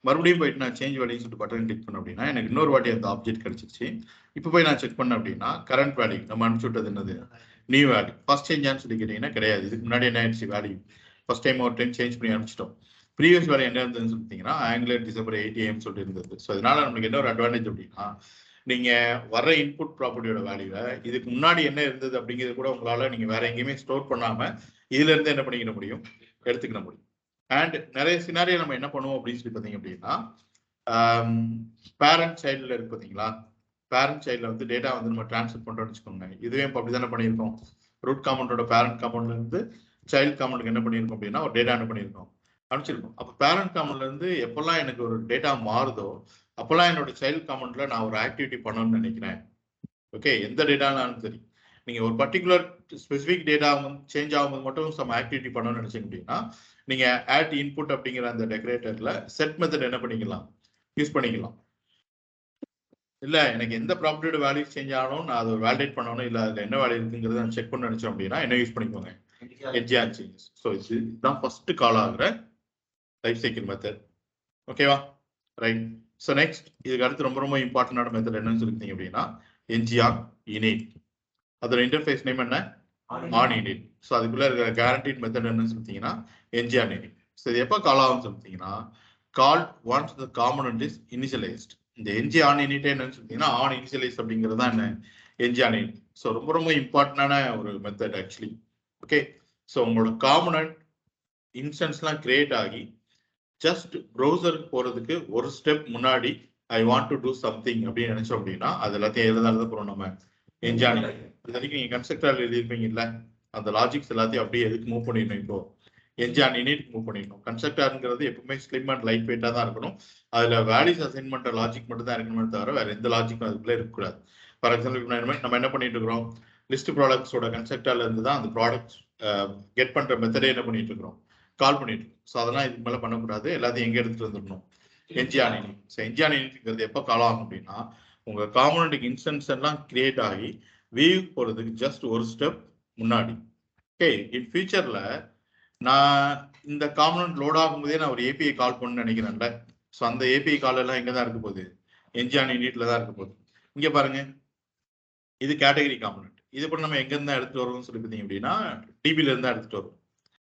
மறுபடியும் போயிட்டு நான் சேஞ்ச் வேல்யூ சொல்லிட்டு பட்டன் கிளிக் பண்ண அப்படின்னா எனக்கு இன்னொரு வாட்டி அந்த ஆப்ஜெக்ட் கிடைச்சிருச்சு. இப்போ போய் நான் செக் பண்ணேன் அப்படின்னா கரண்ட் வேல்யூ நம்ம அனுப்பிச்சு விட்டது என்னது, நியூ வேல்யூ. ஃபர்ஸ்ட் சேஞ்சான்னு சொல்லி கேட்டீங்கன்னா கிடையாது. இதுக்கு முன்னாடி என்ன ஆயிடுச்சு, வேல்யூ ஃபர்ஸ்ட் டைம் ஒரு டைம் சேஞ்ச் பண்ணி அனுப்பிச்சிட்டோம். ப்ரீவியஸ் வேல்யூ என்ன இருந்ததுன்னு சொல்லிட்டீங்கன்னா ஆங்குலர் டிசம்பர் 8 AM சொல்லிட்டு இருந்தது. ஸோ அதனால நமக்கு என்ன ஒரு அட்வான்டேஜ் அப்படின்னா நீங்க வர இன்புட் ப்ராப்பர்ட்டியோட வேல்யூவை இதுக்கு முன்னாடி என்ன இருந்தது அப்படிங்கிறது கூட உங்களால நீங்க வேற எங்கேயுமே ஸ்டோர் பண்ணாம இதுல இருந்து என்ன பண்ணிக்கிற முடியும், எடுத்துக்கிற முடியும். அண்ட் நிறைய சினாரியோ நம்ம என்ன பண்ணுவோம் அப்படின்னு சொல்லி பார்த்தீங்க அப்படின்னா, பேரண்ட் சைல்டுல இருக்கு பார்த்தீங்களா, பேரண்ட் சைல்டுல வந்து டேட்டா வந்து நம்ம டிரான்ஸ்ஃபர் பண்றோம்னு வச்சுக்கோங்க. இதுவே இப்போ அப்படி தானே பண்ணியிருக்கோம். ரூட் காமெண்டோட பேரண்ட் காமெண்ட்ல இருந்து சைல்டு காமெண்ட்க்கு என்ன பண்ணியிருக்கோம் அப்படின்னா ஒரு டேட்டா என்ன பண்ணியிருக்கோம், அனுப்பிச்சிருக்கோம். அப்போ பேரண்ட் காமெண்ட்ல இருந்து எப்பெல்லாம் எனக்கு ஒரு டேட்டா மாறுதோ அப்பெல்லாம் என்னோட சைல்டு காமெண்ட்ல நான் ஒரு ஆக்டிவிட்டி பண்ணணும்னு நினைக்கிறேன். ஓகே, எந்த டேட்டானாலும் சரி, நீங்க ஒரு பர்டிகுலர் ஸ்பெசிபிக் டேட்டா சேஞ்ச் ஆகும்போது மட்டும் சம் ஆக்டிவிட்டி பண்ணணும்னு நினைச்சீங்க அப்படின்னா நீங்க ஆட் இன்புட் அப்படிங்கிற அந்த டெக்கரேட்டர்ல செட் மெத்தட் என்ன பண்ணிக்கலாம், யூஸ் பண்ணிக்கலாம். இல்ல எனக்கு எந்த ப்ராப்பர்ட்டியோட வேல்யூ சேஞ்ச் ஆகணும், நான் அதை வேலிடேட் பண்ணணும், இல்ல அதுல என்ன வேல்யூ இருக்குங்கிறத நான் செக் பண்ண நினைச்சோம் அப்படின்னா என்ன யூஸ் பண்ணிக்கோங்க, எட்ஜ் சேஞ்சஸ். ஸோ இதுதான் ஃபர்ஸ்ட் கால் ஆகுற லைஃப் சைக்கிள் மெத்தட். ஓகேவா, ரைட். ஸோ நெக்ஸ்ட் இதுக்கு அடுத்து ரொம்ப ரொம்ப இம்பார்ட்டன்டான மெத்தட் என்னன்னு சொல்லிட்டீங்க அப்படின்னா என்ஜிஆர் இனிட். அதோட இன்டர்ஃபேஸ் நேம் என்ன, ஆன் இனிட். ஸோ அதுக்குள்ள இருக்கிற கேரண்டீட் மெத்தட் என்னன்னு சொல்லிட்டீங்கன்னா என்ஜிஆர் இனிட். ஸோ இது எப்போ கால் ஆகும்னு சொல்லிட்டீங்கன்னா call once the component is initialized. இந்த என்ஜி ஆன் இனிட்டே என்னன்னு சொல்லிட்டீங்கன்னா ஆன் இனிஷியலைஸ் அப்படிங்கிறது தான் என்ன, என்ஜி ஆன் இனிட். ஸோ ரொம்ப ரொம்ப இம்பார்ட்டன்டான ஒரு மெத்தட் ஆக்சுவலி. ஓகே, ஸோ உங்களோட காம்பனன்ட் இன்ஸ்டன்ஸ்லாம் கிரியேட் ஆகி ஜஸ்ட் ப்ரௌசருக்கு போறதுக்கு ஒரு ஸ்டெப் முன்னாடி I want to do something அப்படின்னு நினைச்சோம் அப்படின்னா அது எல்லாத்தையும் எழுத போறோம் நம்ம என்ஜான். இது வரைக்கும் நீங்க கன்ஸ்ட்ரக்டர் எழுதிருப்பீங்கல்ல, அந்த லாஜிக்ஸ் எல்லாத்தையும் அப்படியே எதுக்கு மூவ் பண்ணிடணும், இப்போ என்ஜான் இனிட் மூவ் பண்ணிடணும். கன்ஸ்ட்ரக்டர்ங்கிறது எப்பவுமே ஸ்லிம் அண்ட் லைட் வெயிட்டா தான் இருக்கணும். அதுல வேல்யூஸ் அசைன் பண்ற லாஜிக் மட்டும் தான் இருக்கணுமே தவிர வேற எந்த லாஜிக்கும் அதுக்குள்ள இருக்கக்கூடாது. ஃபார் எக்ஸாம்பிள் நம்ம என்ன பண்ணிட்டு இருக்கிறோம், லிஸ்ட் ப்ராடக்ட்ஸோட கன்ஸ்ட்ரக்டர்ல இருந்து தான் அந்த ப்ராடக்ட் கெட் பண்ற மெத்தடே என்ன பண்ணிட்டு இருக்கிறோம், கால் பண்ணிட்டு இருக்கோம். ஸோ அதெல்லாம் இதுக்கு மேலே பண்ணக்கூடாது, எல்லாத்தையும் எங்கே எடுத்துட்டு வந்துடணும், என்ஜிஆர் இனிட். ஸோ என்ஜிஆர் இனிட்ங்கிறது எப்போ கால் ஆகும் அப்படின்னா உங்க காம்பனன்ட் இன்ஸ்டன்ஸ் எல்லாம் கிரியேட் ஆகி வியூ போறதுக்கு ஜஸ்ட் ஒரு ஸ்டெப் முன்னாடி. ஓகே, இன் ஃபியூச்சர்ல நான் இந்த காம்பனன்ட் லோட் ஆகும்போதே நான் ஒரு ஏபிஐ கால் பண்ணணும்னு நினைக்கிறேன்ல, ஸோ அந்த ஏபிஐ கால் எல்லாம் எங்கே தான் இருக்க போகுது, என்ஜிஆர் இனிட்ல தான் இருக்க போகுது. இங்கே பாருங்க, இது கேட்டகரி காம்பனன்ட். இது கூட நம்ம எங்க இருந்தா எடுத்துட்டு வருவோம்னு சொல்லி பார்த்தீங்க அப்படின்னா டிபில இருந்தா எடுத்துட்டு வரும்.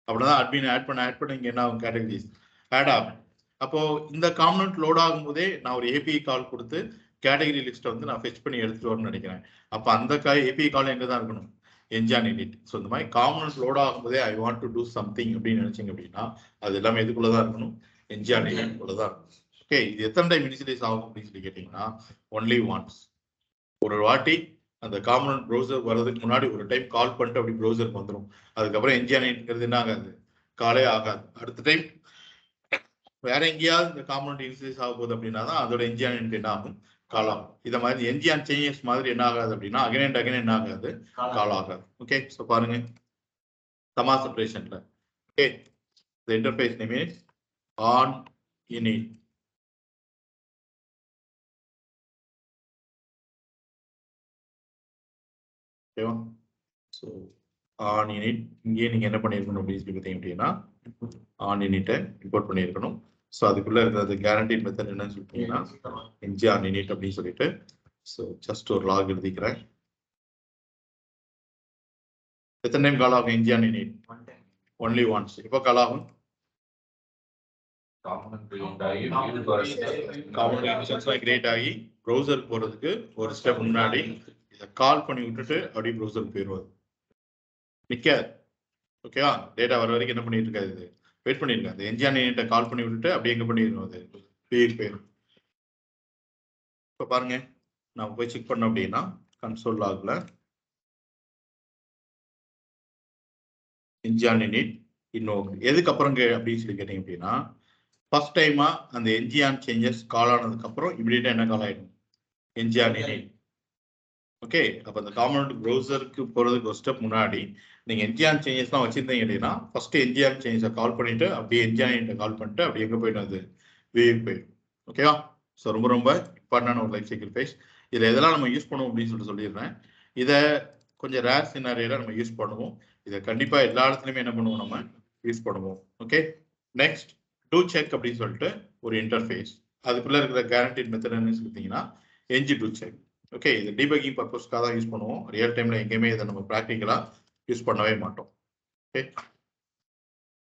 அப்படிதான் அட்மின் ஆட் பண்ண இங்க என்ன ஆகும், கேட்டகரிஸ் ஆட் ஆகும். அப்போ இந்த காம்பனன்ட் லோட் ஆகும் போதே நான் ஒரு ஏபிஐ கால் கொடுத்து கேட்டகரி லிஸ்ட்டை வந்து நான் ஃபெச் பண்ணி எடுத்துட்டு வரணும்னு நினைக்கிறேன். அப்போ அந்த ஏபிஐ கால் எங்க தான் இருக்கணும், என்ஜிஆர் இனிட். ஸோ இந்த மாதிரி காம்பனன்ட் லோட் ஆகும் போதே I want to do something அப்படின்னு நினைச்சீங்க அப்படின்னா அது எல்லாமே எதுக்குள்ளதான் இருக்கணும், என்ஜிஆர் இனிட் குள்ளதான் இருக்கணும். ஓகே, இது எத்தனை டைம் இனிஷியலைஸ் ஆகும் அப்படின்னு சொல்லி கேட்டீங்கன்னா ஒன்லி ஒன்ஸ். ஒரு வாட்டி அந்த காம்பனன்ட் ப்ரௌசர் வர்றதுக்கு முன்னாடி ஒரு டைம் கால் பண்ணிட்டு அப்படி ப்ரௌசருக்கு வந்துடும். அதுக்கப்புறம் என்ஜிஆர் இனிட்ங்கிறது என்ன ஆகாது, காலே ஆகாது. அடுத்த டைம் வேற எங்கேயாவது இந்த காம்பனன்ட் இன்க்ரீஸ் ஆக போகுது அப்படின்னா தான் அதோட என்ஜிஆர் இனிட் என்ன ஆகும், கால் ஆகும். இதை மாதிரி என்ஜிஆர் சேஞ்சஸ் மாதிரி என்ன ஆகாது அப்படின்னா அகைன் அண்ட் அகைன் என்ன ஆகாது, கால் ஆகாது. ஓகே, ஸோ பாருங்க சமா செப்பரேஷன்ல. Okay, the interface name is on init. ஓகேவா, ஸோ ஆன் இனிட் இங்கே நீங்க என்ன பண்ணிருக்கணும் அப்படின்னு சொல்லி பார்த்தீங்க அப்படின்னா ஆன் இனிட்டை இம்போர்ட் பண்ணியிருக்கணும். ஸோ அதுக்குள்ள இருக்கிறது கேரண்டீட் மெத்தட் என்னன்னு சொல்லிட்டீங்கன்னா என்ஜி ஆன் இனிட் அப்படின்னு சொல்லிட்டு ஸோ ஜஸ்ட் ஒரு லாக் எழுதிக்கிறேன். எத்தனை டைம் கால் ஆகும் NG on init, only once. இப்போ கால் ஆகும் கிரியேட் ஆகி ப்ரௌசர் போறதுக்கு ஒரு ஸ்டெப் முன்னாடி இதை கால் பண்ணி விட்டுட்டு அப்படியே ப்ரௌசர் போயிடுவாது, நிக்காது. ஓகேவா, டேட்டா வர வரைக்கும் என்ன பண்ணிட்டு இருக்காது, இது வெயிட் பண்ணிருக்கேன். அந்த என்ஜிஆர் இனிட்டை கால் பண்ணி விட்டுட்டு அப்படியே எங்க பண்ணிடணும், அது போயிடும். இப்போ பாருங்க நான் போய் செக் பண்ணோம் அப்படின்னா கன்சோல் லாக்ல என்ஜிஆர் இனிட் இன்னும் எதுக்கு அப்புறம் அப்படின்னு சொல்லி கேட்டீங்க அப்படின்னா ஃபர்ஸ்ட் டைமா அந்த என்ஜிஆர் சேஞ்சஸ் கால் ஆனதுக்கு அப்புறம் இமிடியேட்டா என்ன கால் ஆயிடும், என்ஜிஆர் இனிட். ஓகே, அப்போ அந்த காம்பனன்ட் ப்ரௌசருக்கு போறதுக்கு ஒரு ஸ்டெப் முன்னாடி நீங்க என்ஜிஆர் சேஞ்சஸ்லாம் வச்சிருந்தீங்க அப்படின்னா ஃபர்ஸ்ட் என்ஜிஆர் சேஞ்சஸை கால் பண்ணிட்டு அப்படியே என்ஜிஆர் இனிட்டை கால் பண்ணிட்டு அப்படியே எங்க போயிடும், அது வியூக்கு போயிடும். ஓகேவா, ஸோ ரொம்ப ரொம்ப இம்பார்ட்டன்டான ஒரு லைஃப் சைக்கிள் பேஸ். இதில் எதெல்லாம் நம்ம யூஸ் பண்ணுவோம் அப்படின்னு சொல்லிடுறேன். இதை கொஞ்சம் ரேர் சினாரியில நம்ம யூஸ் பண்ணுவோம். இதை கண்டிப்பா எல்லா இடத்துலையுமே என்ன பண்ணுவோம், நம்ம யூஸ் பண்ணுவோம். ஓகே, நெக்ஸ்ட் டூ செக் அப்படின்னு சொல்லிட்டு ஒரு இன்டர்ஃபேஸ். அதுக்குள்ள இருக்கிற கேரண்டீட் மெத்தட் என்ன சொல்லிட்டீங்கன்னா என்ஜி டூ செக். ஓகே, இது டீபக்கிங் பர்பஸ்க்காக தான் யூஸ் பண்ணுவோம். ரியல் டைம்ல எங்கேயுமே இதை நம்ம ப்ராக்டிக்கலா யூஸ் பண்ணவே மாட்டோம். ஓகே,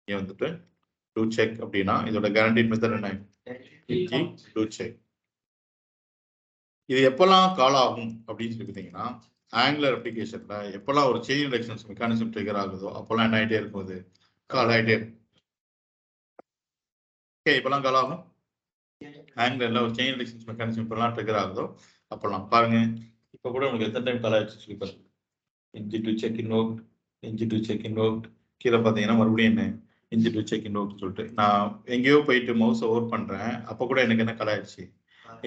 இங்கே வந்துட்டு டூ செக் அப்படின்னா இதோட கேரண்டீட் மெத்தட் என்ன, என்ஜி டூ செக். இது எப்பெல்லாம் கால் ஆகும் அப்படின்னு சொல்லி பார்த்தீங்கன்னா ஆங்குலர் அப்ளிகேஷன்ல எப்பெல்லாம் ஒரு செயின் ரிடக்ஷன்ஸ் மெக்கானிசம் ட்ரிகர் ஆகுதோ அப்பெல்லாம் என்ன ஆகிட்டே இருக்கும், அது கால் ஆகிட்டே இருக்கும். ஓகே, இப்பெல்லாம் கால் ஆகும். ஆங்குலர்ல ஒரு செயின் ரிடக்ஷன்ஸ் மெக்கானிசம் இப்பெல்லாம் ட்ரிகர் ஆகுதோ அப்பெல்லாம் பாருங்க. இப்போ கூட உங்களுக்கு எத்தனை டைம் கால் ஆயிடுச்சு சொல்லி பாருங்க. NG do check in note, NG do check in note. கீழே பார்த்தீங்கன்னா மறுபடியும் என்ன NG do check in note சொல்லிட்டு நான் எங்கேயோ போயிட்டு மவுஸை ஓவர் பண்றேன். அப்போ கூட எனக்கு என்ன கால் ஆயிடுச்சு,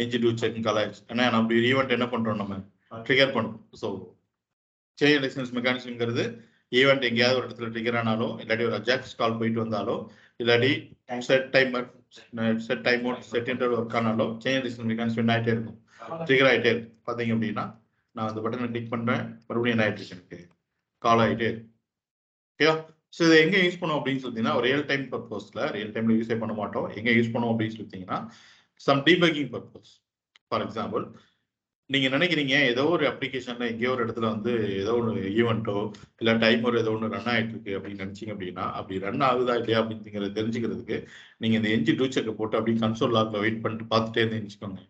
இன்ஜி டு செக் கால் ஆயிடுச்சு. ஏன்னா நம்ம ஈவெண்ட் என்ன பண்றோம், நம்ம ட்ரிகர் பண்றோம். ஸோ செயின் ரிடக்ஷன்ஸ் மெக்கானிசம்ங்கிறது ஈவெண்ட் எங்கேயாவது ஒரு இடத்துல ட்ரிகர் ஆனாலோ இல்லாட்டி ஒரு அஜாக்ஸ் கால் போயிட்டு வந்தாலோ இல்லாட்டி set timer set time out set interval ஆனாலோ செயின் ரிடக்ஷன்ஸ் மெக்கானிசம் என்ன ஆகிட்டே இருக்கும், ட்ரிகர் ஆகிட்டே இருக்கும். பார்த்தீங்க அப்படின்னா நான் அந்த பட்டனை கிளிக் பண்றேன், மறுபடியும் என்ன ஆயிடுச்சு, எனக்கு கால் ஆகிட்டே இருக்கும். ஓகேவா? ஸோ இதை எங்கே யூஸ் பண்ணுவோம் அப்படின்னு சொல்லிட்டீங்கன்னா ரியல் டைம் பர்பஸ்ல ரியல் டைம்ல யூஸே பண்ண மாட்டோம். எங்கே யூஸ் பண்ணுவோம் அப்படின்னு சொல்லிட்டீங்கன்னா some debugging purpose. For example, நீங்க நினைக்கிறீங்க ஏதோ ஒரு அப்ளிகேஷன்ல எங்கேயோ ஒரு இடத்துல வந்து ஏதோ ஒரு ஈவெண்ட்டோ இல்லை டைமர் ஏதோ ஒன்று ரன் ஆகிட்டு இருக்கு அப்படின்னு நினைச்சீங்க அப்படின்னா அப்படி ரன் ஆகுதா இல்லையா அப்படிங்கிறத தெரிஞ்சுக்கிறதுக்கு நீங்க இந்த என்ஜி டூ செக்கை போட்டு அப்படி கன்சோல் லாக்ல வெயிட் பண்ணிட்டு பார்த்துட்டே இருந்துச்சுக்கோங்க.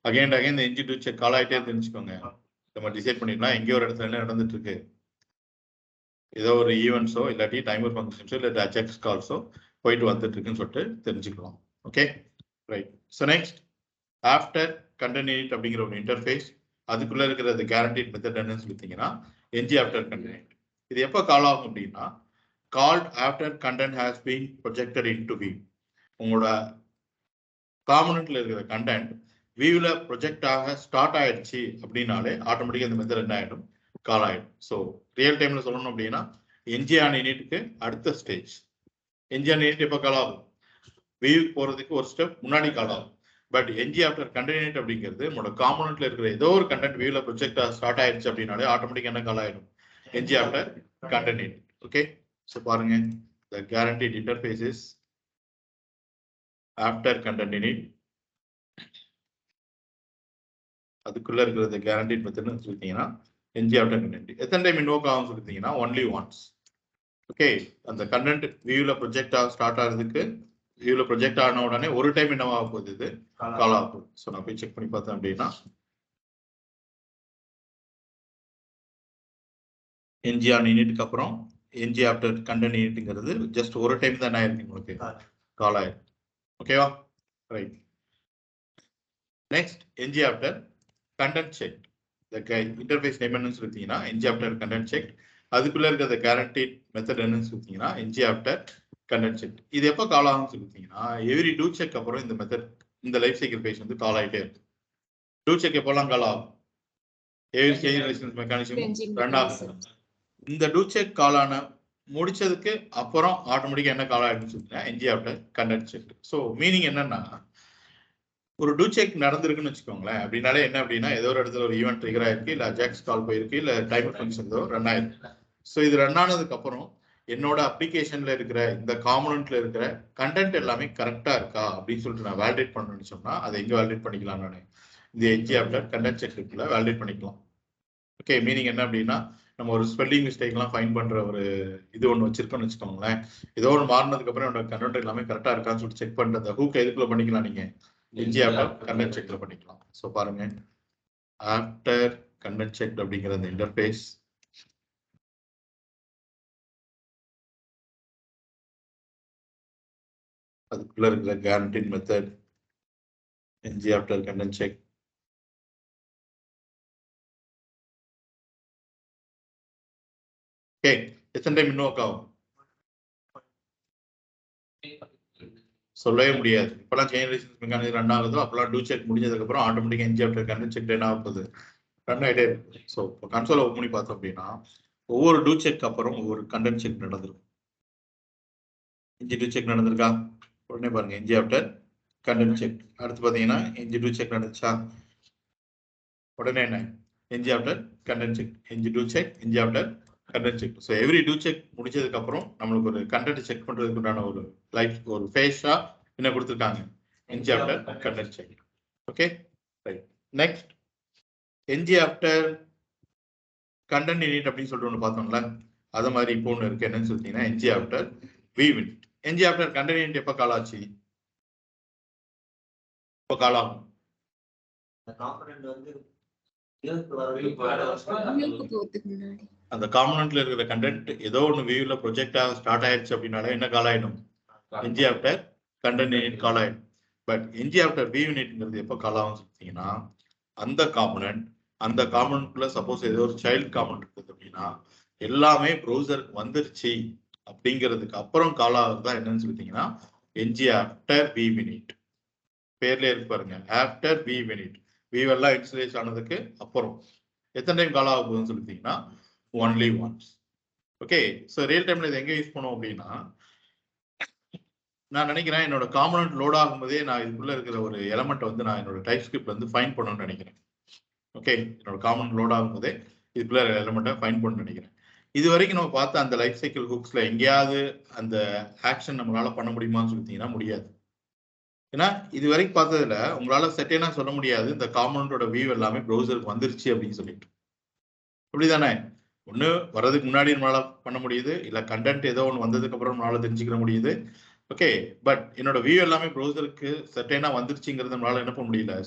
அகைன் இந்த என்ஜி டூ செக் கால் ஆகிட்டே இருந்துச்சுக்கோங்க. நம்ம டிசைட் பண்ணிடலாம் எங்கேயோ ஒரு இடத்துல என்ன நடந்துட்டு இருக்கு, ஏதோ ஒரு ஈவெண்ட்ஸோ இல்லாட்டி டைமர் ஃபங்க்ஷன்ஸோ இல்லாட்டி அஜெக்ஸ் கால்ஸோ போயிட்டு வந்துட்டு இருக்குன்னு சொல்லிட்டு தெரிஞ்சுக்கலாம். Okay, right. So next after content init அப்படிங்கிற ஒரு இன்டர்ஃபேஸ், அதுக்குள்ள இருக்கிற கேரண்டீட் மெத்தட் என்னன்னு சொல்லிட்டீங்கன்னா என்ஜி ஆஃப்டர் கண்டென்ட். இது எப்போ கால் ஆகும் அப்படின்னா called after content has been projected in to view. உங்களோட காம்பனன்ட்ல இருக்கிற கண்டென்ட் வியூல ப்ரொஜெக்ட் ஆக ஸ்டார்ட் ஆயிடுச்சு அப்படின்னாலே ஆட்டோமேட்டிக்காக இந்த மெத்தட் என்ன ஆகிடும், கால் ஆகிடும். ஸோ ரியல் டைம்ல சொல்லணும் அப்படின்னா என்ஜி ஆன் யூனிட்டுக்கு அடுத்த ஸ்டேஜ். என்ஜி ஆன் யூனிட் எப்போ கால் ஆகும், வியூ போறதுக்கு ஒரு ஸ்டெப் முன்னாடி கால் ஆகும். பட் என்ஜி ஆஃப்டர் கண்டென்ட் அப்படிங்கிறது உங்களோட காம்பனன்ட்ல இருக்கிற ஏதோ ஒரு கண்டென்ட் வியூல ப்ரொஜெக்ட் ஸ்டார்ட் ஆயிடுச்சு அப்படின்னாலே ஆட்டோமேட்டிக்கா என்ன கால் ஆயிடும், NG after content. Okay, so பாருங்க, the guaranteed interface is after content init. அதுக்குள்ள இருக்கிறது guaranteed மெத்தட்னு சொல்லிட்டீங்கன்னா என்ஜி ஆஃப்டர் கண்டென்ட். எத்தனை டைம் இன்வோக் ஆகும் சொல்லிட்டீங்கன்னா ஒன்லி ஒன்ஸ். ஓகே, அந்த கண்டென்ட் வியூல ப்ரொஜெக்ட் ஸ்டார்ட் ஆகிறதுக்கு வியூல ப்ரொஜெக்ட் ஆன உடனே ஒரு டைம் என்னவா போகுது, இது கால் ஆகும். ஸோ நான் போய் செக் பண்ணி பார்த்தேன் அப்படின்னா என்ஜி ஆன் யூனிட்டுக்கு அப்புறம் என்ஜி ஆஃப்டர் கண்டென்ட் யூனிட்ங்கிறது ஜஸ்ட் ஒரு டைம் தான் ஆயிருக்கு உங்களுக்கு கால் ஆயிருக்கு. ஓகேவா, right. Next NG after content check. Interface name என்னன்னு சொல்லிட்டீங்கன்னா என்ஜி ஆஃப்டர் கண்டென்ட் செக். அதுக்குள்ள இருக்கிற கேரண்டீட் மெத்தட் என்னன்னு சொல்லிட்டீங்கன்னா என்ஜி ஆஃப்டர் கண்டென்ட் செக். இது எப்போ கால் ஆகும்னு சொல்லிட்டீங்கன்னா எவ்ரி டூ செக் அப்புறம் இந்த மெத்தட் இந்த லைஃப் சைக்கிள் பேஜ் வந்து கால் ஆகிட்டே இருக்கு. டூ செக் எப்போல்லாம் கால் ஆகும், எவ்ரி சேஞ்ச் மெக்கானிசம் ரன் ஆகும். இந்த டூ செக் கால் ஆன முடிச்சதுக்கு அப்புறம் ஆட்டோமேட்டிக்கா என்ன கால் ஆயிடுன்னு சொல்லிட்டீங்கன்னா NG after content check. So meaning என்னன்னா ஒரு டூ செக் நடந்திருக்குன்னு வச்சுக்கோங்களேன். அப்படின்னாலே என்ன அப்படின்னா ஏதோ ஒரு இடத்துல ஒரு ஈவெண்ட் ட்ரிகர் ஆயிருக்கு, இல்லை அஜாக்ஸ் கால் போயிருக்கு, இல்லை டைமர் ஃபங்க்ஷன் ஏதோ ரன் ஆயிருக்கு. ஸோ இது ரன் ஆனதுக்கு அப்புறம் என்னோட அப்ளிகேஷன்ல இருக்கிற இந்த காம்பனன்ட்ல இருக்கிற கண்டென்ட் எல்லாமே கரெக்டா இருக்கா அப்படின்னு சொல்லிட்டு நான் வேலிடேட் பண்ணணும்னு சொன்னா அதை எங்க வேலிடேட் பண்ணிக்கலாம், நான் இந்த என்ஜி ஆஃப்டர் கண்டென்ட் செக்ல வேலிடேட் பண்ணிக்கலாம். ஓகே, மீனிங் என்ன அப்படின்னா நம்ம ஒரு ஸ்பெல்லிங் மிஸ்டேக்லாம் ஃபைன் பண்ற ஒரு இது ஒன்று வச்சிருக்கோம்னு வச்சுக்கோங்களேன். ஏதோ ஒன்று மாறினதுக்கு அப்புறம் என்னோட கண்டென்ட் எல்லாமே கரெக்டா இருக்கான்னு சொல்லிட்டு செக் பண்றது ஹூக் எதுக்குள்ள பண்ணிக்கலாம், நீங்க என்ஜி ஆஃப்டர் கண்டென்ட் செக்ல பண்ணிக்கலாம். ஸோ பாருங்க, ஆஃப்டர் கண்டென்ட் செக் அப்படிங்கிற அந்த இன்டர்ஃபேஸ் அதுக்குள்ள இருக்கிற guaranteed method NG after content check. Okay, எத்தனை டைம் இன்வோக் ஆகும் சொல்லவே முடியாது. இப்பெல்லாம் செயின் மெக்கானிசம் ரன் ஆகுதோ அப்பெல்லாம் டூ செக் முடிஞ்சதுக்கு அப்புறம் ஆட்டோமேட்டிக்கா என்ஜி ஆஃப்டர் கண்டென்ட் செக் என்ன ஆக போகுது, ரன் ஆகிட்டே இருக்கு. ஸோ இப்போ கன்சோலை ஓப்பன் பண்ணி பார்த்தோம் அப்படின்னா ஒவ்வொரு டூ செக் அப்புறம் ஒவ்வொரு கண்டென்ட் செக் நடந்திருக்கும். என்ஜி டூ செக் நடந்திருக்கா, உடனே பாருங்க என்ஜி ஆஃப்டர் கண்டென்ட் செக். அடுத்து பார்த்தீங்கன்னா என்ஜி டூ செக் நடந்துச்சா, உடனே என்ன NG after content check, NG do check, NG after content check. So every do check முடிச்சதுக்கு அப்புறம் நம்மளுக்கு ஒரு கண்டென்ட் செக் பண்றதுக்கு உண்டான ஒரு லைஃப் ஒரு ஃபேஸா என்ன கொடுத்துருக்காங்க, NG after content check. Okay, right. Next NG after content init அப்படின்னு சொல்லிட்டு ஒன்று பார்த்தோம்ல, அது மாதிரி இப்போ ஒன்று இருக்கு. என்னன்னு சொல்லிட்டீங்கன்னா NG after view. NG after content init எப்போ கால் ஆச்சு, இப்போ கால் ஆகும் அந்த காம்பனன்ட்ல இருக்கிற கண்டென்ட் ஏதோ ஒன்று வியூல ப்ரொஜெக்ட் ஆக ஸ்டார்ட் ஆயிடுச்சு அப்படின்னாலே என்ன கால் ஆயிடும்? என்ஜி ஆஃப்டர் கண்டென்ட் யூனிட் கால் ஆயிடும். பட் என்ஜி ஆஃப்டர் வி யூனிட்ங்கிறது எப்போ கால் ஆகும் சொல்லிட்டீங்கன்னா, அந்த காம்பனன்ட்குள்ள சப்போஸ் ஏதோ ஒரு சைல்டு காம்பனன்ட் இருக்குது அப்படின்னா எல்லாமே ப்ரௌசருக்கு வந்துருச்சு அப்படிங்கிறதுக்கு அப்புறம் கால் ஆகுது தான் என்னன்னு சொல்லிட்டீங்கன்னா என்ஜி ஆஃப்டர் வி யூனிட். பேர்ல இருக்கு பாருங்க, ஆஃப்டர் வி யூனிட். வியூ எல்லாம் இன்ஸ்டலேஷ் ஆனதுக்கு அப்புறம் எத்தனை டைம் கால் ஆக போகுதுன்னு சொல்லிட்டீங்கன்னா only once. Okay, so real டைம்ல இது எங்க யூஸ் பண்ணுவோம் அப்படின்னா, நான் நினைக்கிறேன் என்னோட காம்பனன்ட் லோட் ஆகும்போதே நான் இதுக்குள்ள இருக்கிற ஒரு எலமெண்ட் வந்து நான் என்னோட டைப் ஸ்கிரிப்ட் வந்து ஃபைன் பண்ணணும்னு நினைக்கிறேன். ஓகே, என்னோட காம்பனன்ட் லோட் ஆகும்போதே இதுக்குள்ள எலமெண்ட்டை ஃபைன் பண்ணணும்னு நினைக்கிறேன். இது வரைக்கும் நம்ம பார்த்த அந்த லைஃப் சைக்கிள் ஹுக்ஸ்ல எங்கேயாவது அந்த ஆக்ஷன் நம்மளால பண்ண முடியுமான்னு சொல்லிட்டீங்கன்னா முடியாது. ஏன்னா இது வரைக்கும் பார்த்ததுல உங்களால செட்டேனா சொல்ல முடியாது இந்த காம்பனன்ட்டோட வியூ எல்லாமே ப்ரௌசருக்கு வந்துருச்சு அப்படின்னு சொல்லிட்டு. அப்படிதானே? ஒண்ணு வர்றதுக்கு முன்னாடி நம்மளால பண்ண முடியுது, இல்ல கண்டென்ட் ஏதோ ஒன்று வந்ததுக்கு அப்புறம் நம்மளால தெரிஞ்சுக்கிற முடியுது. ஓகே, பட் என்னோட வியூ எல்லாமே ப்ரௌசருக்கு செட்டேனா வந்துருச்சுங்கிறது நம்மளால என்ன பண்ண முடியல,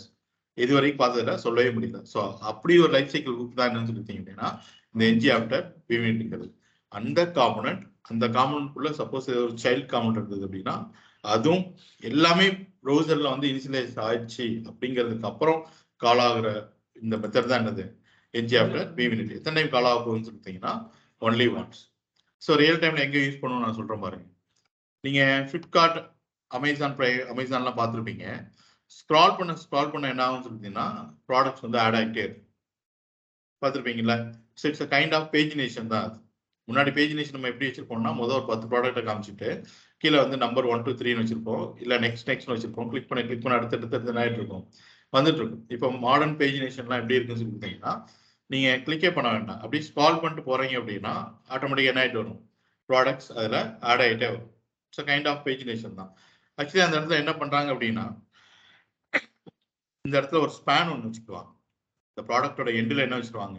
இது வரைக்கும் பார்த்ததுல சொல்லவே முடியல. ஸோ அப்படி ஒரு லைஃப் சைக்கிள் ஹுக் தான் என்னன்னு சொல்லிட்டீங்க அப்படின்னா இந்த என்ஜி ஆஃப்டர் வி யூனிட்ங்கிறது. அந்த காம்பனன்ட்குள்ள சப்போஸ் ஒரு சைல்ட் காம்பனன்ட் இருந்தது அப்படின்னா அதுவும் எல்லாமே ப்ரௌசர்ல வந்து இனிஷியலைஸ் ஆயிடுச்சு அப்படிங்கிறதுக்கு அப்புறம் கால் ஆகுற இந்த மெத்தட் தான் என்னது, என்ஜி ஆஃப்டர் வி யூனிட். எத்தனை டைம் கால் ஆக போகுதுன்னு சொல்லிட்டீங்கன்னா ஒன்லி ஒன்ஸ். ஸோ ரியல் டைம்ல எங்க யூஸ் பண்ணணும்னு நான் சொல்றேன் பாருங்க. நீங்க ஃபிளிப்கார்ட், அமேசான்லாம் பார்த்துருப்பீங்க. ஸ்க்ரால் பண்ண என்ன ஆகும்னு சொல்லிட்டீங்கன்னா ப்ராடக்ட்ஸ் வந்து ஆட் ஆகிட்டே இருக்கும். பார்த்துருப்பீங்களா? So it's a kind of pagination தான் அது. முன்னாடி பேஜினேஷன் நம்ம எப்படி வச்சிருப்போம்னா முதல் ஒரு 10 ப்ராடக்ட்டை காமிச்சிட்டு கீழே வந்து நம்பர் 1 2 3 வச்சிருப்போம், இல்ல நெக்ஸ்ட் வச்சிருப்போம். கிளிக் பண்ண அடுத்தடுத்து ஆயிட்டு இருக்கும், வந்துட்டு இருக்கும். இப்போ மாடர்ன் பேஜினேஷன்லாம் எப்படி இருக்குன்னு சொல்லிட்டீங்கன்னா நீங்க கிளிக்கே பண்ண வேண்டாம், அப்படியே ஸ்க்ரால் பண்ணிட்டு போறீங்க அப்படின்னா ஆட்டோமேட்டிக் என்ன ஆயிட்டு வரும், ப்ராடக்ட்ஸ் அதுல ஆட் ஆகிட்டே வரும். ஸோ கைண்ட் ஆஃப் பேஜினேஷன் தான். ஆக்சுவலி அந்த இடத்துல என்ன பண்றாங்க அப்படின்னா இந்த இடத்துல ஒரு ஸ்பேன் ஒன்று வச்சுக்குவாங்க. இந்த ப்ராடக்டோட எண்டில் என்ன வச்சிருவாங்க,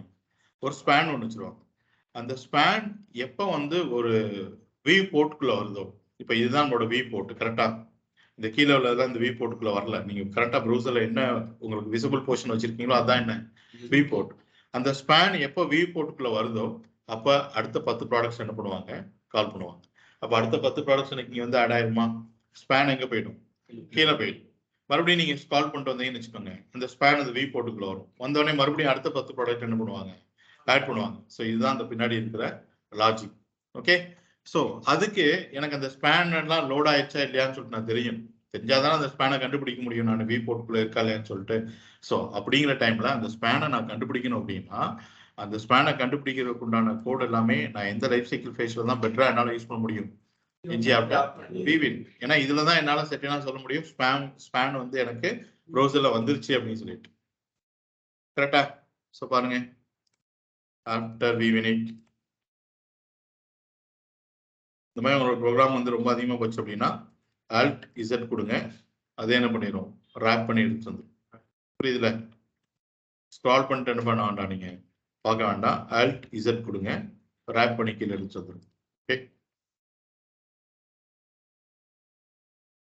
ஒரு ஸ்பேன் ஒன்று வச்சிருவாங்க. அந்த ஸ்பேன் எப்போ வந்து ஒரு வியூ போர்ட்டுக்குள்ள வருதோ, இப்போ இதுதான் நம்மளோட வியூ போர்ட் கரெக்டா, இந்த கீழே உள்ளதான் இந்த வியூ போர்ட்டுக்குள்ள வரல, நீங்க கரெக்டா ப்ரௌசர்ல என்ன உங்களுக்கு விசிபிள் போர்ஷன் வச்சிருக்கீங்களோ அதான் என்ன வியூ போர்ட். அந்த ஸ்பேன் எப்போ வியூ போர்ட்டுக்குள்ள வருதோ அப்ப அடுத்த 10 ப்ராடக்ட்ஸ் என்ன பண்ணுவாங்க, கால் பண்ணுவாங்க. அப்ப அடுத்த 10 ப்ராடக்ட்ஸ் எனக்கு இங்க வந்து ஆட் ஆயிருமா, ஸ்பேன் எங்க போயிடும், கீழே போயிடும். மறுபடியும் நீங்க ஸ்கால் பண்ணிட்டு வந்தீங்கன்னு வச்சுக்கோங்க, இந்த ஸ்பேன் அந்த வியூ போர்ட்டுக்குள்ள வரும். வந்தோடனே மறுபடியும் அடுத்த 10 ப்ராடக்ட் என்ன பண்ணுவாங்க, ஆட் பண்ணுவாங்க. ஸோ இதுதான் அந்த பின்னாடி இருக்கிற லாஜிக். ஓகே, ஸோ அதுக்கு எனக்கு அந்த ஸ்பேன் எல்லாம் லோட் ஆயிடுச்சா இல்லையான்னு சொல்லிட்டு நான் தெரிஞ்சாதான் அந்த ஸ்பேனை கண்டுபிடிக்க முடியும் நான் வியூ போர்ட்டுக்குள்ள இருக்கா இல்லையான்னு சொல்லிட்டு. ஸோ அப்படிங்கிற டைம்ல அந்த ஸ்பேனை நான் கண்டுபிடிக்கணும் அப்படின்னா அந்த ஸ்பேனை கண்டுபிடிக்கிறதுக்கு உண்டான கோட் எல்லாமே நான் எந்த லைஃப் சைக்கிள் ஃபேஸ்ல தான் பெட்டரா என்னால யூஸ் பண்ண முடியும், என்ஜி ஆஃப்டர் வி யூனிட். ஏன்னா இதுலதான் என்னால செட்டா சொல்ல முடியும் ஸ்பேன் வந்து எனக்கு ப்ரௌசர்ல வந்துருச்சு அப்படின்னு சொல்லிட்டு. கரெக்டா? ஸோ பாருங்க, ஆஃப்டர் வி யூனிட் இந்த மாதிரி உங்களோட ப்ரோக்ராம் வந்து ரொம்ப அதிகமாக போச்சு அப்படின்னா ஆல்ட் இசட் கொடுங்க, அதே என்ன பண்ணிடும், ரேப் பண்ணி எடுத்து வந்துடும். புரியுதுல? ஸ்க்ரால் பண்ணிட்டு என்ன பண்ண வேண்டாம், நீங்க பார்க்க வேண்டாம், ஆல்ட் இசட் கொடுங்க, ரேப் பண்ணி கீழே எடுத்து வந்துடும். Okay,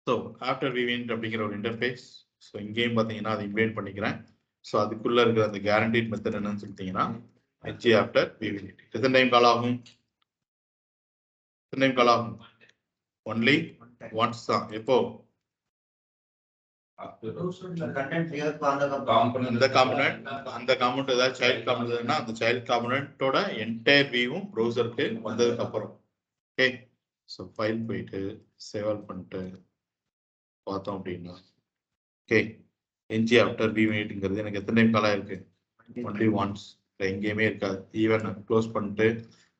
so after view init அப்படிங்கிற ஒரு இன்டர்ஃபேஸ். ஸோ இங்கேயும் பார்த்தீங்கன்னா அதை இம்ப்ளிமெண்ட் பண்ணிக்கிறேன். ஸோ அதுக்குள்ள இருக்கிற அந்த கேரண்டீட் மெத்தட் என்னன்னு சொல்லிட்டீங்கன்னா என்ஜி ஆஃப்டர் வி யூனிட். எத்தனை டைம் கால் ஆகும், எத்தனை டைம் கால் ஆகும், ஒன்லி ஒன்ஸ் தான். எப்போ, அந்த காம்பனன்ட் ஏதாவது சைல்ட் காம்பனன்ட்னா அந்த சைல்ட் காம்பனன்ட்டோட என்டையர் வியூவும் ப்ரௌசருக்கு வந்ததுக்கு அப்புறம். ஓகே, ஸோ ஃபைல் போயிட்டு சேவ் பண்ணிட்டு பார்த்தோம் அப்படின்னா ஓகே, என்ஜி ஆஃப்டர் வி யூனிட்ங்கிறது எனக்கு எத்தனை டைம் கால் ஆயிருக்கு, ஒன்லி ஒன்ஸ். எங்கேயுமே இருக்காது. ஈவன் நான் க்ளோஸ் பண்ணிட்டு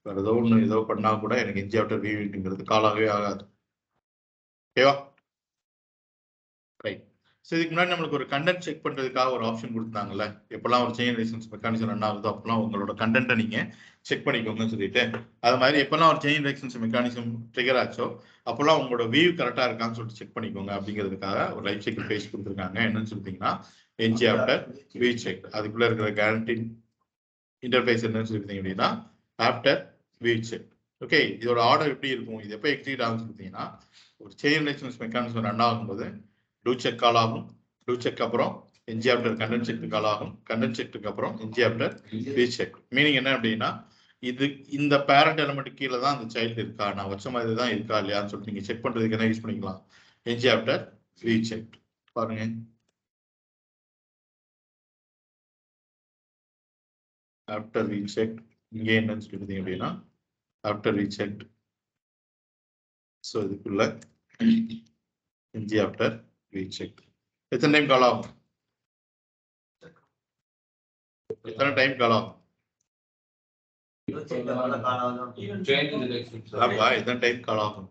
வேற ஏதோ பண்ணா கூட எனக்கு என்ஜி ஆஃப்டர் வி யூனிட்ங்கிறது கால் ஆகவே ஆகாது. ஓகேவா? ரைட். ஸோ இதுக்கு முன்னாடி நம்மளுக்கு ஒரு கண்டென்ட் செக் பண்றதுக்காக ஒரு ஆப்ஷன் கொடுத்தாங்கல்ல, எப்பெல்லாம் ஒரு செயின் ரெசிஸ்டன்ஸ் மெக்கானிசம் ரன் ஆகுதோ அப்பெல்லாம் உங்களோட கண்டென்ட்டை நீங்க செக் பண்ணிக்கோங்கன்னு சொல்லிட்டு, அது மாதிரி எப்பெல்லாம் ஒரு செயின் ரெசிஸ்டன்ஸ் மெக்கானிசம் ட்ரிகர் ஆச்சோ அப்பெல்லாம் உங்களோட வியூ கரெக்டா இருக்கான்னு சொல்லிட்டு செக் பண்ணிக்கோங்க அப்படிங்கிறதுக்காக ஒரு லைஃப் சைக்கிள் பேஜ் கொடுத்துருக்காங்க. என்னன்னு சொல்லிட்டீங்கன்னா என்ஜி ஆஃப்டர் வி செக். அதுக்குள்ள இருக்கிற கேரண்டி இன்டர்ஃபேஸ் என்னன்னு சொல்லிட்டீங்க அப்படின்னா ஆஃப்டர் வி செக். ஓகே, இதோட ஆர்டர் எப்படி இருக்கும், இது எப்போ எக்ஸிக்யூட் ஆகும்னு சொல்லிட்டீங்கன்னா ஒரு செயின் ரெசிஸ்டன்ஸ் மெக்கானிசம் ரன் ஆகும்போது டூ செக் கால் ஆகும். டூ செக் அப்புறம் என்ஜி ஆஃப்டர் கண்டென்ட் செக் கால் ஆகும். கண்டென்ட் செக்க்கு அப்புறம் என்ஜி ஆஃப்டர் ரீசெக். மீனிங் என்ன அப்படின்னா இது இந்த பேரண்ட் எலிமெண்ட் கீழே தான் அந்த சைல்டு இருக்கா, நான் வச்ச மாதிரி தான் இருக்கா இல்லையான்னு சொல்லிட்டு நீங்க செக் பண்றதுக்கு என்ன யூஸ் பண்ணிக்கலாம், என்ஜி ஆஃப்டர் ரீசெக். பாருங்க ஆஃப்டர் ரீசெக் இங்கே என்னன்னு சொல்லிருந்தீங்க அப்படின்னா ஆஃப்டர் ரீசெக். ஸோ இதுக்குள்ள என்ஜி ஆஃப்டர் ரீசெக் எத்தனை டைம் கால் ஆகும், எத்தனை டைம் கால் ஆகும், எத்தனை டைம் கால் ஆகும்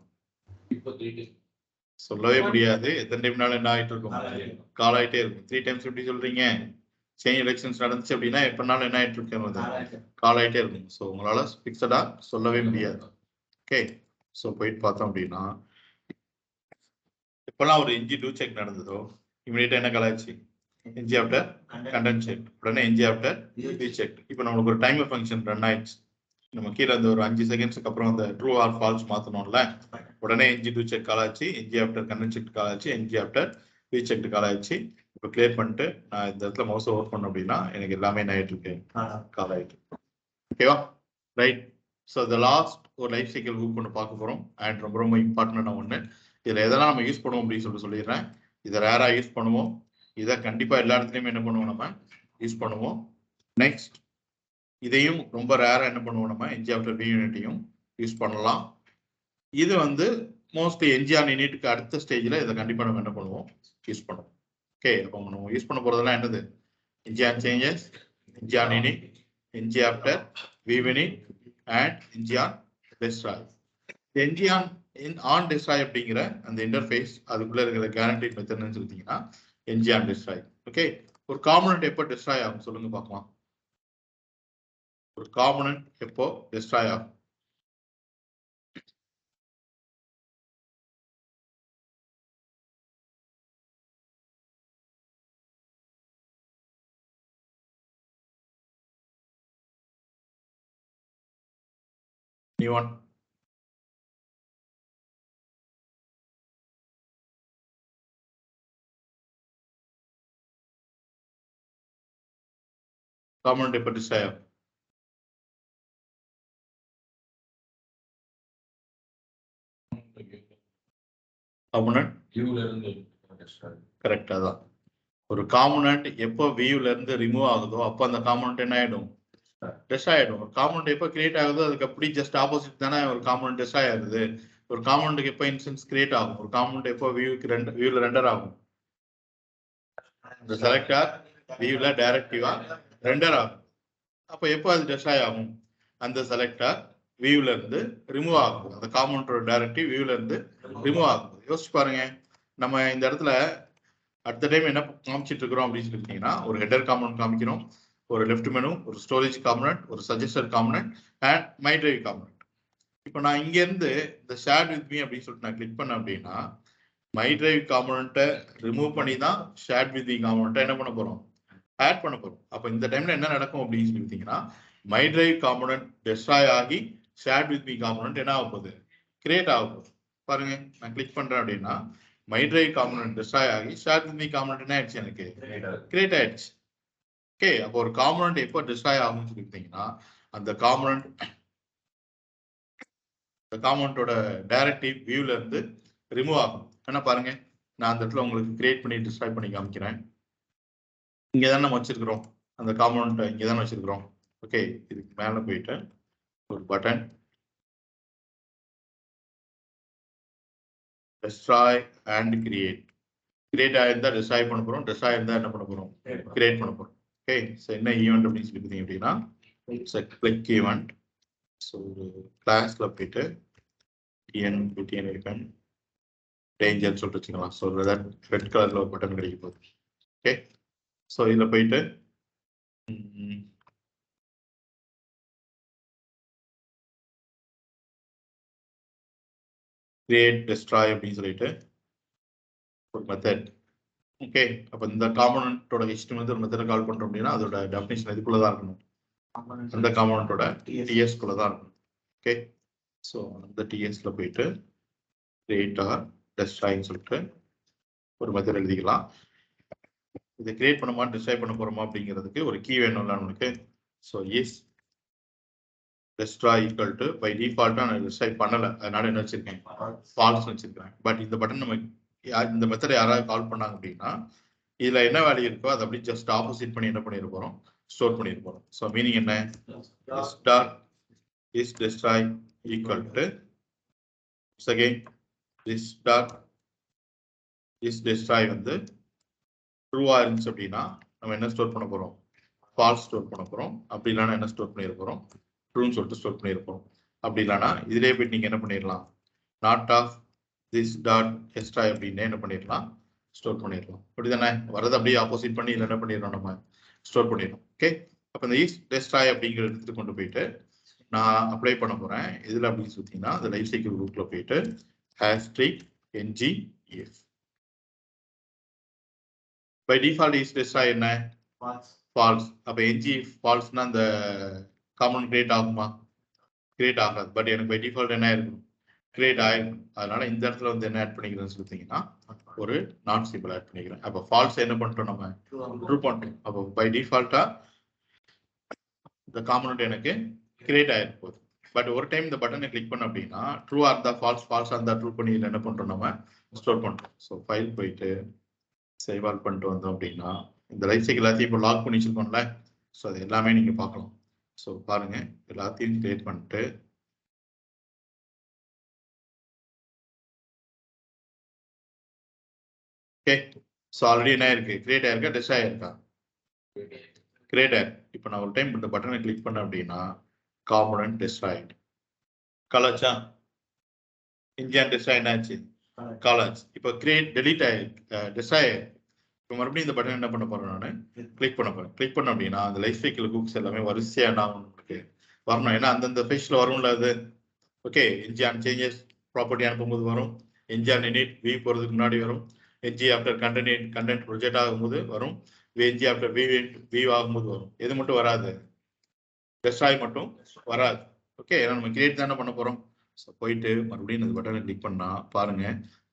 சொல்லவே முடியாது. எத்தனை டைம்னாலும் என்ன ஆயிட்டு இருக்கும், கால் ஆயிட்டே இருக்கும். 3 டைம்ஸ் எப்படி சொல்றீங்க, செயின் எலெக்ஷன்ஸ் நடந்துச்சு அப்படின்னா எப்பனாலும் என்ன ஆயிட்டு இருக்கு, கால் ஆயிட்டே இருக்கும். ஸோ உங்களால பிக்சடா சொல்லவே முடியாது. ஓகே, ஸோ போயிட்டு பார்த்தோம் அப்படின்னா இப்பெல்லாம் ஒரு என்ஜி டூ செக் நடந்ததோ இமீடியட்டா என்ன கால் ஆச்சு, என்ஜி ஆஃப்டர் கண்டென்ட் செக், உடனே என்ஜி ஆஃப்டர் ரீசெக். இப்போ நம்மளுக்கு ஒரு டைமர் ஃபங்க்ஷன் ரன் ஆயிடுச்சு. நம்ம கீழே அந்த ஒரு 5 செகண்ட்ஸ்க்கு அப்புறம் அந்த ட்ரூ ஆர் ஃபால்ஸ் மாத்தணும்ல, உடனே என்ஜி டூ செக் கால் ஆச்சு, என்ஜி ஆஃப்டர் கண்டென்ட் செக் கால் ஆச்சு, என்ஜி ஆஃப்டர் ரீசெக் கால் ஆயிடுச்சு. இப்போ கிளியர் பண்ணிட்டு நான் இந்த இடத்துல மவுஸ் ஒர்க் பண்ண அப்படின்னா எனக்கு எல்லாமே என்ன ஆயிட்டு இருக்கு, கால் ஆயிட்டு. ஓகேவா, ரைட். ஸோ இந்த லாஸ்ட் ஒரு லைஃப் சைக்கிள் குரூப் ஒன்று பார்க்க போறோம். அண்ட் ரொம்ப ரொம்ப இம்பார்ட்டன்டான ஒன்று. இதில் எதெல்லாம் நம்ம யூஸ் பண்ணுவோம் அப்படின்னு சொல்லிடுறேன். இதை ரேராக யூஸ் பண்ணுவோம், இதை கண்டிப்பா எல்லா இடத்துலையுமே என்ன பண்ணுவோம் நம்ம யூஸ் பண்ணுவோம். நெக்ஸ்ட் இதையும் ரொம்ப ரேரா என்ன பண்ணுவோம் நம்ம என்ஜி ஆஃப்டர் பி யூனிட்டையும் யூஸ் பண்ணலாம். இது வந்து மோஸ்ட்லி என்ஜி ஆன் யூனிட்டுக்கு அடுத்த ஸ்டேஜில் இதை கண்டிப்பாக நம்ம என்ன பண்ணுவோம் யூஸ் பண்ணுவோம். ஓகே, அப்போ நம்ம யூஸ் பண்ண போறதெல்லாம் என்னது, NG on changes, NG on init, NG after view init and NG on destroy. NG on destroy அப்படிங்கிற அந்த இன்டர்ஃபேஸ் அதுக்குள்ள இருக்கிற கேரண்டட் மெத்தட்னு சொல்லிட்டீங்கன்னா என்ஜி ஆன் டெஸ்ட்ராய். ஓகே, ஒரு காம்பனன்ட் எப்போ டெஸ்ட்ராய் ஆகும் சொல்லுங்க பார்க்கலாம். ஒரு காம்பனன்ட் எப்போ டெஸ்ட்ராய் ஆகும், anyone? காம்பனன்ட் எப்போ டெஸ்ட்ராய் ஆகும், காம்பனன்ட் கரெக்டா தான். ஒரு காம்பனன்ட் எப்போ வியூல இருந்து ரிமூவ் ஆகுதோ அப்போ அந்த காம்பனன்ட் என்ன ஆயிடும், டெஸ்ட் ஆயிடும். ஒரு காம்பனன்ட் எப்போ கிரியேட் ஆகுதோ அதுக்கு அப்படி ஜஸ்ட் ஆப்போசிட் தானே ஒரு காம்பனன்ட் டெஸ்ட் ஆகுது. ஒரு காம்பனன்ட்க்கு எப்போ இன்ஸ்டன்ஸ் கிரியேட் ஆகும், ஒரு காம்பனன்ட் எப்போ வியூல ரெண்டர் ஆகும், இந்த செலக்டர் வியூல டைரக்டிவா ரெண்டர் ஆகும். அப்போ எப்போ அது டெஸ்ட் ஆகும், அந்த செலக்டர் வியூல இருந்து ரிமூவ் ஆகும், அந்த காம்பனன்ட்டோட டைரக்டிவ் வியூல இருந்து ரிமூவ் ஆகும். யோசிச்சு பாருங்க, நம்ம இந்த இடத்துல அடுத்த டைம் என்ன காமிச்சிட்டு இருக்கிறோம் அப்படின்னு சொல்லிட்டீங்கன்னா ஒரு ஹெடர் காம்பனன்ட் காமிக்கிறோம், ஒரு லெஃப்ட் மெனு, ஒரு ஸ்டோரேஜ் காம்பனன்ட், ஒரு suggester component and my drive component. இப்போ நான் இங்க இருந்து இந்த ஷேர் வித் மீ அப்படின்னு சொல்லிட்டு நான் கிளிக் பண்ணேன் அப்படின்னா மை டிரைவ் காம்பனன்ட்டை ரிமூவ் பண்ணி தான் ஷேர் வித் மீ காம்பனன்ட்டை என்ன பண்ண போறோம், ஆட் பண்ண போறோம். அப்போ இந்த டைம்ல என்ன நடக்கும் அப்படின்னு சொல்லிட்டீங்கன்னா மை டிரைவ் காம்பனன்ட் டெஸ்ட்ராய் ஆகி ஷேர் வித் மீ காம்பனன்ட் என்ன ஆக போகுது, கிரியேட் ஆக போகுது. பாருங்க, நான் கிளிக் பண்றேன் அப்படின்னா மை டிரைவ் காம்பனன்ட் டெஸ்ட்ராய் ஆகி ஷேர் வித் மீ காம்பனன்ட் என்ன ஆயிடுச்சு, எனக்கு கிரியேட் ஆயிடுச்சு. ஓகே, அப்போ ஒரு காம்பனன்ட் எப்போ டெஸ்ட்ராய் ஆகும்னு சொல்லிட்டீங்கன்னா அந்த காம்பனன்ட்டோட டைரக்டிவ் வியூல இருந்து ரிமூவ் ஆகும். என்ன பாருங்க, நான் அந்த இடத்துல உங்களுக்கு கிரியேட் பண்ணி டிஸ்ட்ராய் பண்ணி காமிக்கிறேன். இங்கதான் நம்ம வச்சிருக்கிறோம் அந்த காம்பனன்ட், இங்கதான் வச்சிருக்கிறோம். ஓகே, இதுக்கு மேல போயிட்டு ஒரு button destroy and create. Create ஆயிருந்தா டெஸ்ட்ராய் பண்ண போறோம், டெஸ்ட்ராய் இருந்தா என்ன பண்ண போறோம், கிரியேட் பண்ண போறோம். ஓகே, ஸோ என்ன ஈவெண்ட் அப்படின்னு சொல்லி பார்த்தீங்க அப்படின்னா கிளிக் ஈவெண்ட். ஸோ ஒரு கிளாஸ்ல போயிட்டு டிஎன் இருக்கேன் டேஞ்சர் சொல்லிட்டு வச்சுக்கலாம். ஸோ ரெட் கலர்ல ஒரு பட்டன் கிடைக்க போகுது. ஓகே, ஸோ இதில் போயிட்டு கிரியேட் டெஸ்ட்ராய் அப்படின்னு சொல்லிட்டு ஒரு மெத்தட். ஓகே, அப்போ இந்த காம்பனன்ட்டோட ஹிஸ்டரி வந்து ஒரு மெத்தடை கால் பண்றோம் அப்படின்னா அதோட டெஃபினிஷன் இதுக்குள்ளதான் இருக்கணும், அந்த காம்பனன்ட்டோட டிஎஸ் குள்ள தான் இருக்கணும். ஓகே, ஸோ அந்த டிஎஸ்ல போயிட்டு கிரியேட் ஆர் டெஸ்ட்ராய்ன்னு சொல்லிட்டு ஒரு மெத்தட் எழுதிக்கலாம். இதை கிரியேட் பண்ணுமா டிஸ்ட்ராய் பண்ண போறோமா அப்படிங்கிறதுக்கு ஒரு கீ வேணும்ல நம்மளுக்கு. So is destroy equal to by default நான் destroy பண்ணல, அதனால என்ன வச்சிருக்கேன் false வச்சிருக்கேன். பட் இந்த பட்டன் நம்ம இந்த மெத்தட் யாராவது கால் பண்ணாங்க அப்படின்னா இதுல என்ன வேல்யூ இருக்கோ அதை அப்படி ஜஸ்ட் ஆப்போசிட் பண்ணி என்ன பண்ணிட போறோம், ஸ்டோர் பண்ணிட போறோம். ஸோ மீனிங் என்ன, is destroy equal to again this dot is destroy வந்து ட்ரூவா இருந்துச்சு அப்படின்னா நம்ம என்ன ஸ்டோர் பண்ண போறோம், ஃபால்ஸ் ஸ்டோர் பண்ண போறோம். அப்படி இல்லைன்னா என்ன ஸ்டோர் பண்ணிட போறோம், ட்ரூன்னு சொல்லிட்டு ஸ்டோர் பண்ணியிருப்போம். அப்படி இல்லைன்னா இதுலேயே போயிட்டு நீங்க என்ன பண்ணிடலாம், நாட் ஆஃப் திஸ் டாட் எஸ்ட்ராய் அப்படின்னு என்ன பண்ணிடலாம், ஸ்டோர் பண்ணிடலாம். அப்படிதானே வரது அப்படியே ஆப்போசிட் பண்ணி இதில் என்ன பண்ணிடுறோம், நம்ம ஸ்டோர் பண்ணிடுறோம். ஓகே, அப்போ இந்த இஸ் டெஸ்ட்ராய் அப்படிங்கிற இடத்துக்கு கொண்டு போயிட்டு நான் அப்ளை பண்ண போறேன். இதில் அப்படின்னு பார்த்தீங்கன்னா அந்த லைஃப் சைக்கிள் குரூப்ல போயிட்டு ஹேஷ்ட்ரிக் ngif by default is destroy என்ன ஃபால்ஸ். அப்போ ngif ஃபால்ஸ்னா அந்த காமன் கிரியேட் ஆகுமா, கிரியேட் ஆகாது. பட் எனக்கு பை டிஃபால்ட் என்ன இருக்கும், கிரியேட் ஆயிருக்கும். அதனால இந்த இடத்துல வந்து என்ன ஆட் பண்ணிக்கிறேன்னு சொல்லிட்டீங்கன்னா ஒரு நாட் சிம்பிள் ஆட் பண்ணிக்கிறேன். அப்போ ஃபால்ஸ் என்ன பண்ணிட்டோம், நம்ம ட்ரூ பண்ணிட்டோம். அப்போ பை டிஃபால்ட்டா இந்த காம்பனன்ட் எனக்கு கிரியேட் ஆயிருக்கு போகுது. பட் ஒரு டைம் இந்த பட்டனை கிளிக் பண்ண அப்படின்னா ட்ரூவா இருந்தா ஃபால்ஸ், ஃபால்ஸா இருந்தா ட்ரூ பண்ணி இதில் என்ன பண்றோம், நம்ம ஸ்டோர் பண்றோம். ஸோ ஃபைல் போயிட்டு சேவ் ஆல் பண்ணிட்டு வந்தோம் அப்படின்னா இந்த லைஃப் சைக்கிள் எல்லாத்தையும் இப்போ லாக் பண்ணி வச்சிருக்கோம்ல, ஸோ அது எல்லாமே நீங்க பார்க்கலாம். ஸோ பாருங்க, எல்லாத்தையும் கிரியேட் பண்ணிட்டு ஓகே. ஸோ ஆல்ரெடி என்ன இருக்கு, கிரியேட் ஆயிருக்கா, டெஸ்ட் ஆயிருக்கா, கிரியேட் ஆயிருக்கு. இப்போ நான் ஒரு டைம் இந்த பட்டனை கிளிக் பண்ணேன் அப்படின்னா காம்பனன்ட் டெஸ்ட் ஆயிட்டு காலாச்சா, இந்தியன் டெஸ்ட் என்னாச்சு, காலாச்சு. இப்போ கிரியேட் டெலீட் ஆயிருக்கு, டெஸ்ட் ஆயிருக்கு. இப்போ மறுபடியும் இந்த பட்டன் என்ன பண்ண போறேன், நான் கிளிக் பண்ண போறேன். கிளிக் பண்ண அப்படின்னா அந்த லைஃப் சைக்கிள் புக்ஸ் எல்லாமே வரிசையா நான் உங்களுக்கு வரணும். ஏன்னா அந்தந்த பேஜ்ல வரும்ல அது. ஓகே, என்ஜிஆன் சேஞ்சஸ் ப்ராப்பர்ட்டி அனுப்பும்போது வரும், என்ஜிஆன் இனிட் வி போறதுக்கு முன்னாடி வரும், என்ஜி ஆஃப்டர் கண்டென்ட் ப்ரொஜெக்ட் ஆகும்போது வரும், என்ஜி ஆஃப்டர் வி ஆகும்போது வரும். எது மட்டும் வராது, டெஸ்ட்ராய் மட்டும் வராது. ஓகே, ஏன்னா நம்ம கிரியேட் தானே பண்ண போறோம். ஸோ போயிட்டு மறுபடியும் இந்த பட்டனை கிளிக் பண்ணா பாருங்க,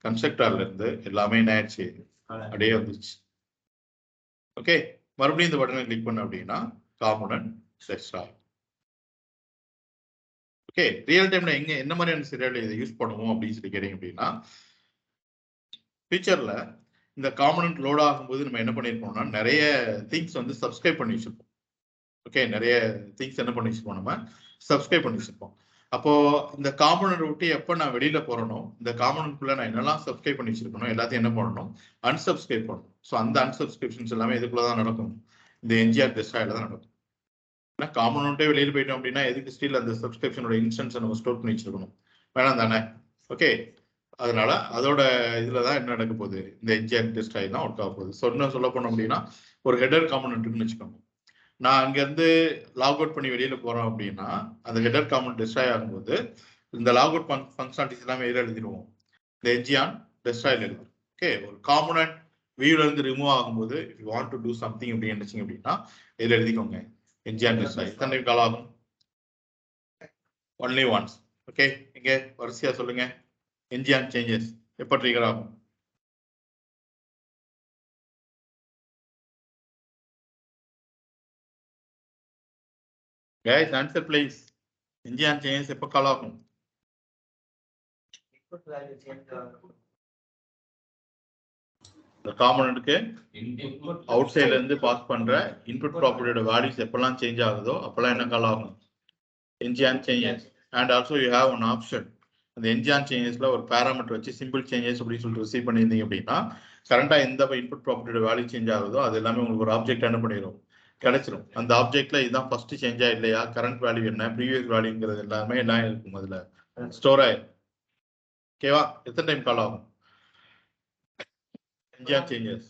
கன்ஸ்ட்ரக்டர்ல இருந்து எல்லாமே என்ன ஆயிடுச்சு, அப்படியே வந்துருச்சு. ஓகே, மறுபடியும் இந்த பட்டனை கிளிக் பண்ண அப்படின்னா காம்பனன்ட் டெஸ்ட்ராய். ஓகே, ரியல் டைம்ல எங்க என்ன மாதிரியான சீரியல் இதை யூஸ் பண்ணுவோம் அப்படின்னு சொல்லி கேட்டீங்க அப்படின்னா ஃபியூச்சர்ல இந்த காம்பனன்ட் லோட் ஆகும்போது நம்ம என்ன பண்ணிருப்போம்னா நிறைய திங்ஸ் வந்து சப்ஸ்கிரைப் பண்ணி வச்சிருப்போம். ஓகே, நிறைய திங்ஸ் என்ன பண்ணி வச்சிருப்போம், நம்ம சப்ஸ்கிரைப் பண்ணி வச்சிருப்போம். அப்போ இந்த காம்பனன்ட் விட்டு எப்போ நான் வெளியில போறனோ இந்த காம்பனன்ட்குள்ள நான் என்னெல்லாம் சப்ஸ்கிரைப் பண்ணி வச்சிருக்கணும் எல்லாத்தையும் என்ன பண்ணணும், அன்சப்ஸ்கிரைப் பண்ணணும். ஸோ அந்த அன்சப்ஸ்கிரிப்ஷன்ஸ் எல்லாமே இதுக்குள்ளதான் நடக்கும், இந்த என்ஜிஆர் டெஸ்ட்ராயில தான் நடக்கும். ஏன்னா காம்பனன்ட்டே வெளியில போயிட்டோம் அப்படின்னா எதுக்கு ஸ்டில் அந்த சப்ஸ்கிரிப்ஷனோட இன்ஸ்டன்ஸை நம்ம ஸ்டோர் பண்ணி வச்சிருக்கணும், வேணாம் தானே. ஓகே, அதனால அதோட இதுலதான் என்ன நடக்க போகுது, இந்த என்ஜிஆர் டெஸ்ட்ராய் தான் ஒர்க் ஆக போகுது. ஸோ இன்னும் சொல்ல போனோம் அப்படின்னா ஒரு ஹெடர் காம்பனன்ட்னு வச்சுக்கோங்க. நான் அங்கேருந்து லாக் அவுட் பண்ணி வெளியில போறோம் அப்படின்னா அந்த ஹெடர் காம்பனன்ட் டெஸ்ட்ராய் ஆகும்போது இந்த லாக் அவுட் ஃபங்க்ஷனாலிட்டிஸ் எல்லாமே எதில் எழுதிடுவோம், இந்த என்ஜிஆன் டெஸ்ட்ராயில் எழுதும். ஓகே, ஒரு காம்பனன்ட் வியூல இருந்து ரிமூவ் ஆகும்போது if you want to do something அப்படின்னு நினைச்சீங்க அப்படின்னா இதில் எழுதிக்கோங்க என்ஜிஆன் டெஸ்ட்ராய். எத்தனை கால் ஆகும், ஒன்லி ஒன்ஸ். ஓகே, இங்க வரிசையா சொல்லுங்க, என்ஜிஆன் சேஞ்சஸ் எப்போ ட்ரிகர் ஆகும், guys answer please. என்ஜிஆன் சேஞ்சஸ் எப்போ கால் ஆகும், இந்த காம்பனன்ட்க்கு அவுட் சைட்ல இருந்து பாஸ் பண்ற இன்புட் ப்ராப்பர்ட்டியோட வேல்யூஸ் எப்பெல்லாம் சேஞ்ச் ஆகுதோ அப்பெல்லாம் என்ன கால் ஆகும், NG on changes. And also you have one option, அந்த என்ஜிஆன் சேஞ்சஸ்ல ஒரு பேராமீட்டர் வச்சு சிம்பிள் சேஞ்சஸ் அப்படின்னு சொல்லிட்டு ரிசீவ் பண்ணியிருந்தீங்க அப்படின்னா கரண்டா எந்த இன்புட் ப்ராப்பர்ட்டியோட வேல்யூ சேஞ்ச் ஆகுதோ அது எல்லாமே உங்களுக்கு ஒரு ஆப்ஜெக்ட் என்ன பண்ணிடும், கிடைச்சிரும். அந்த ஆப்ஜெக்ட்ல இதுதான் ஃபர்ஸ்ட் சேஞ்சா இல்லையா, கரண்ட் வேல்யூ என்ன, ப்ரீவியஸ் வேல்யூங்கிறது எல்லாமே எல்லாம் இருக்கும், அதுல ஸ்டோர் ஆயிடும். ஓகேவா, எத்தனை டைம் கால் ஆகும் என்ஜிஆன் சேஞ்சஸ்,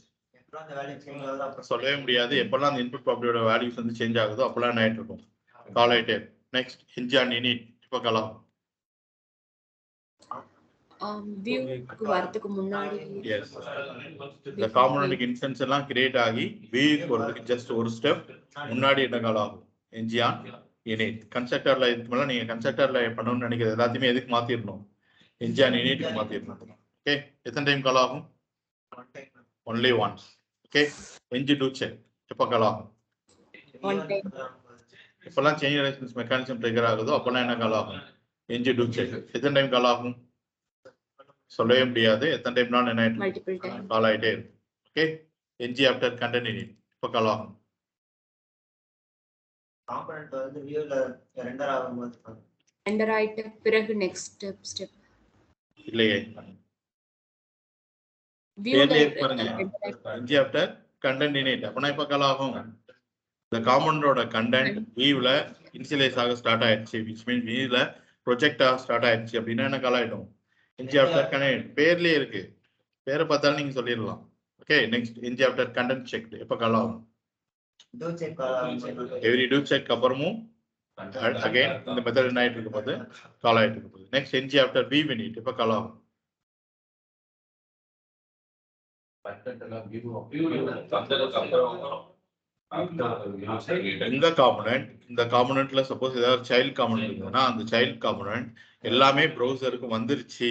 சொல்லவே முடியாது. எப்பெல்லாம் அந்த இன்புட் ப்ராப்பர்ட்டியோட வேல்யூஸ் வந்து சேஞ்ச் ஆகுதோ அப்பெல்லாம் என்ன ஆயிட்டு இருக்கும், கால் ஆயிட்டே. நெக்ஸ்ட் என்ஜிஆன் இனிட் இப்போ கால் ஆகும், வியூக்கு வரதுக்கு முன்னாடி. எஸ், இந்த காம்பனன்ட் இன்ஸ்டன்ஸ் எல்லாம் கிரியேட் ஆகி வியூக்கு போறதுக்கு ஜஸ்ட் ஒரு ஸ்டெப் முன்னாடி என்ன கால் ஆகும், என்ஜிஆன் இனிட். கன்ஸ்ட்ரக்டர்ல இதுக்கு மேல நீங்க கன்ஸ்ட்ரக்டர்ல பண்ணணும்னு நினைக்கிறது எல்லாத்தையுமே எதுக்கு மாத்திரணும், என்ஜிஆன் இனிட்க்கு மாத்திரணும். ஓகே, எத்தனை டைம் கால் ஆகும், only once. Okay NG do check எப்போ கால் ஆகும்? One time. எப்பெல்லாம் செயின் ரெசிஸ்டன்ஸ் மெக்கானிசம் ட்ரிகர் ஆகுதோ அப்பெல்லாம் என்ன கால் ஆகும்? NG do check. எத்தனை டைம் கால் ஆகும்? சொல்லவே முடியாது. எத்தனை டைம்னாலும் என்ன Multiple time. கால் ஆகிட்டே இருக்கும். ஓகே என்ஜி ஆஃப்டர் கண்டென்ட் எப்போ கால் ஆகும்? காம்பனன்ட் வந்து வியூல ரெண்டர் ஆகும்போது Render ஆயிட்ட பிறகு next step. இல்லையே View பாருங்க என்ஜி ஆஃப்டர் கண்டென்ட் இனிட் அப்பனா எப்போ கால் ஆகும்? இந்த காம்பனண்டோட கண்டென்ட் வியூல இனிஷியலைஸ் ஆக ஸ்டார்ட் ஆயிடுச்சு, which means வியூல ப்ரொஜெக்ட் ஆக ஸ்டார்ட் ஆயிடுச்சு அப்படின்னா என்ன கால் ஆயிடும்? NG after content. பேர்லயே இருக்கு, பேரை பார்த்தாலும் நீங்க சொல்லிடலாம். Okay next NG after content check எப்போ கால் ஆகும்? Do check every do check அப்புறமும் அகைன் இந்த மெத்தட் என்ன ஆயிட்டு இருக்கும் போது கால் ஆயிட்டு இருக்கும் போது. Next NG after view minute எப்போ கால் ஆகும்? இந்த காம்பனன்ட்ல சப்போஸ் ஏதாவது சைல்ட் காம்பனன்ட் இருந்ததுன்னா அந்த சைல்ட் காம்பனன்ட் எல்லாமே ப்ரௌசருக்கு வந்துருச்சு,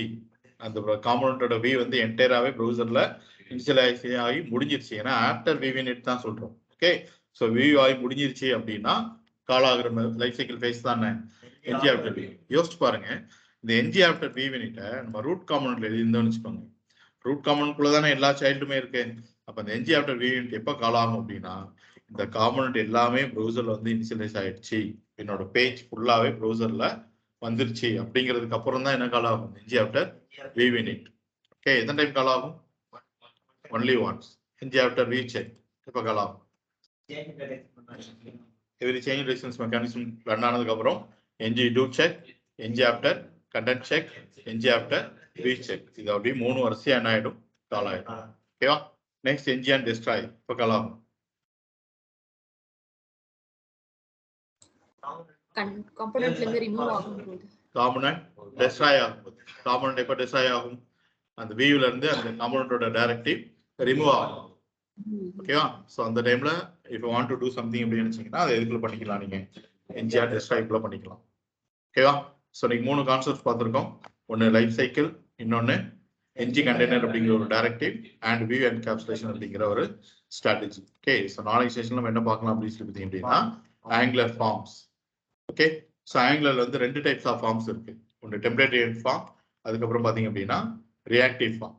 அந்த காம்பனன்ட்டோட வி வந்து என்டையராகவே ப்ரௌசர்ல இனிஷியலைஸ் ஆகி முடிஞ்சிருச்சு. ஏன்னா ஆஃப்டர் வி மினிட் தான் சொல்றோம். ஓகே ஸோ வி ஆகி முடிஞ்சிருச்சு அப்படின்னா கால் ஆகுற லைஃப் சைக்கிள் ஃபேஸ் தானே என்ஜி ஆஃப்டர் வி. யோசிச்சு பாருங்க, இந்த என்ஜி ஆஃப்டர் வி மினிட்டை நம்ம ரூட் காம்பனன்ட்ல எழுதியிருந்தோம்னு வச்சுக்கோங்க. ரூட் காம்பனன்ட்குள்ள தானே எல்லா சைல்டுமே இருக்கு. அப்ப இந்த என்ஜி ஆஃப்டர் வி மினிட் எப்போ கால் ஆகும் அப்படின்னா இந்த காம்பனன்ட் எல்லாமே ப்ரௌசர்ல வந்து இனிஷியலைஸ் ஆயிடுச்சு, என்னோட பேஜ் ஃபுல்லாவே ப்ரௌசர்ல வந்துருச்சு அப்படிங்கிறதுக்கு அப்புறம் தான் என்ன கால் ஆகும்? NG after view init. Okay எத்தனை டைம் கால் ஆகும்? Only once. NG after view check எப்போ கால் ஆகும்? Every change resistance mechanism run ஆனதுக்கு அப்புறம் NG do check, NG after content check, NG after view check. இது அப்படியே 3 வரிசையா என்ன ஆயிடும்? கால் ஆயிடும். ஓகேவா? நெக்ஸ்ட் என்ஜி அண்ட் டெஸ்ட்ராய் எப்போ கால் ஆகும்? காம்பனன்ட்ல இருந்து ரிமூவ் ஆகும்போது. காம்பனன்ட் டெஸ்ட்ராய் ஆகும்போது. காம்பனன்ட் எப்போ டெஸ்ட்ராய் ஆகும்? அந்த வியூல இருந்து அந்த காம்பனன்ட்டோட டைரக்டிவ் ரிமூவ் ஆகும். ஓகேவா? ஸோ அந்த டைம்ல if want to do something அப்படின்னு நினைச்சீங்கன்னா அதை எதுக்குள்ள பண்ணிக்கலாம், நீங்க என்ஜிஆர் டெஸ்ட்ராய்க்குள்ள பண்ணிக்கலாம். ஓகேவா? ஸோ இன்னைக்கு 3 கான்செப்ட்ஸ் பார்த்துருக்கோம். ஒன்று லைஃப் சைக்கிள், இன்னொன்று என்ஜி கண்டெய்னர் அப்படிங்கிற ஒரு டைரக்டிவ், அண்ட் வியூ என்கேப்சுலேஷன் அப்படிங்கிற ஒரு ஸ்ட்ராட்டஜி. ஓகே ஸோ நாளைக்கு செஷன்ல நம்ம என்ன பார்க்கலாம் அப்படின்னு சொல்லி பார்த்தீங்க அப்படின்னா ஆங்குலர் ஃபார்ம்ஸ். ஓகே ஸோ ஆங்குலர்ல வந்து 2 டைப்ஸ் ஆஃப் ஃபார்ம்ஸ் இருக்கு. ஒன்று டெம்ப்ளேட் ஃபார்ம், அதுக்கப்புறம் பார்த்தீங்க அப்படின்னா reactive form.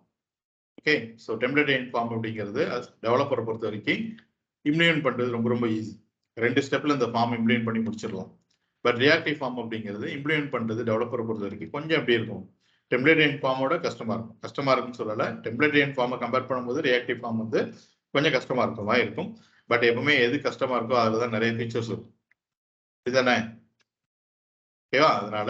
Okay so template form அப்படிங்கிறது டெவலப்பரை பொறுத்த வரைக்கும் இம்ப்ளிமெண்ட் பண்றது ரொம்ப ரொம்ப ஈஸி. 2 ஸ்டெப்ல இந்த ஃபார்ம் இம்ப்ளிமெண்ட் பண்ணி முடிச்சிடலாம். பட் ரியாக்டிவ் ஃபார்ம் அப்படிங்கிறது இம்ப்ளிமெண்ட் பண்றது டெவலப்பரை பொறுத்த வரைக்கும் கொஞ்சம் எப்படி இருக்கும்? டெம்ப்ளேட் ஃபார்மோட கஷ்டமா இருக்கும். கஷ்டமா இருக்குன்னு சொல்லல, டெம்ப்ளேட் ஃபார்மை கம்பேர் பண்ணும்போது ரியாக்டிவ் ஃபார்ம் வந்து கொஞ்சம் கஷ்டமா இருக்கும். பட் எப்பவுமே எது கஷ்டமா இருக்கோ அதுல தான் நிறைய ஃபீச்சர்ஸ் இருக்கும். இதுதானே? ஓகேவா? அதனால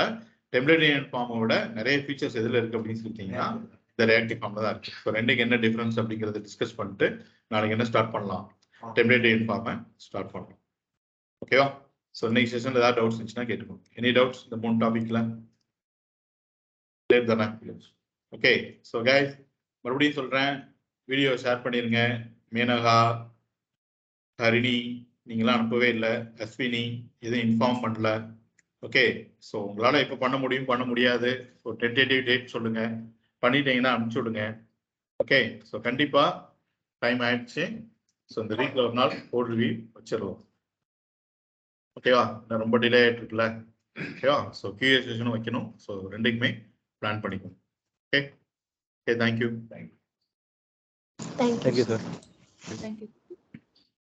டெம்ப்ளேட் ஃபார்மோட நிறைய ஃபீச்சர்ஸ் எதுல இருக்கு அப்படின்னு சொல்லிட்டீங்கன்னா இந்த ரியாக்டிவ் ஃபார்ம்ல தான் இருக்கு. இப்போ ரெண்டுக்கு என்ன டிஃபரன்ஸ் அப்படிங்கறத டிஸ்கஸ் பண்ணிட்டு நாளைக்கு என்ன ஸ்டார்ட் பண்ணலாம்? டெம்ப்ளேட் ஃபார்மை ஸ்டார்ட் பண்ணலாம். ஓகேவா? ஸோ இன்னைக்கு செஷன்ல ஏதாவது டவுட்ஸ் இருந்துச்சுன்னா கேட்டுக்கோங்க. எனி டவுட்ஸ் இந்த 3 டாபிக்ல? கிளியர் தானே? ஓகே ஸோ கைஸ் மறுபடியும் சொல்றேன், வீடியோ ஷேர் பண்ணிருங்க. மேனகா, ஹரிணி நீங்களாம் அனுப்பவே இல்லை, அஸ்வினி எதுவும் இன்ஃபார்ம் பண்ணல. ஓகே ஸோ உங்களால் இப்போ பண்ண முடியும், பண்ண முடியாது, ஒரு டென்டேட்டிவ் டேட் சொல்லுங்க, பண்ணிட்டீங்கன்னா அனுப்பிச்சு விடுங்க. ஓகே ஸோ கண்டிப்பாக டைம் ஆயிடுச்சு. ஸோ இந்த வீக்கில் ஒரு நாள் கோட் ரிவ்யூ வச்சிடலாம். ஓகேவா? நான் ரொம்ப டிலே ஆகிட்டு இருக்குல்ல. ஓகேவா? ஸோ கியூஏ செஷனும் வைக்கணும். ஸோ ரெண்டுக்குமே பிளான் பண்ணிக்கணும். Okay okay thank you. Thank you sir. Thank you.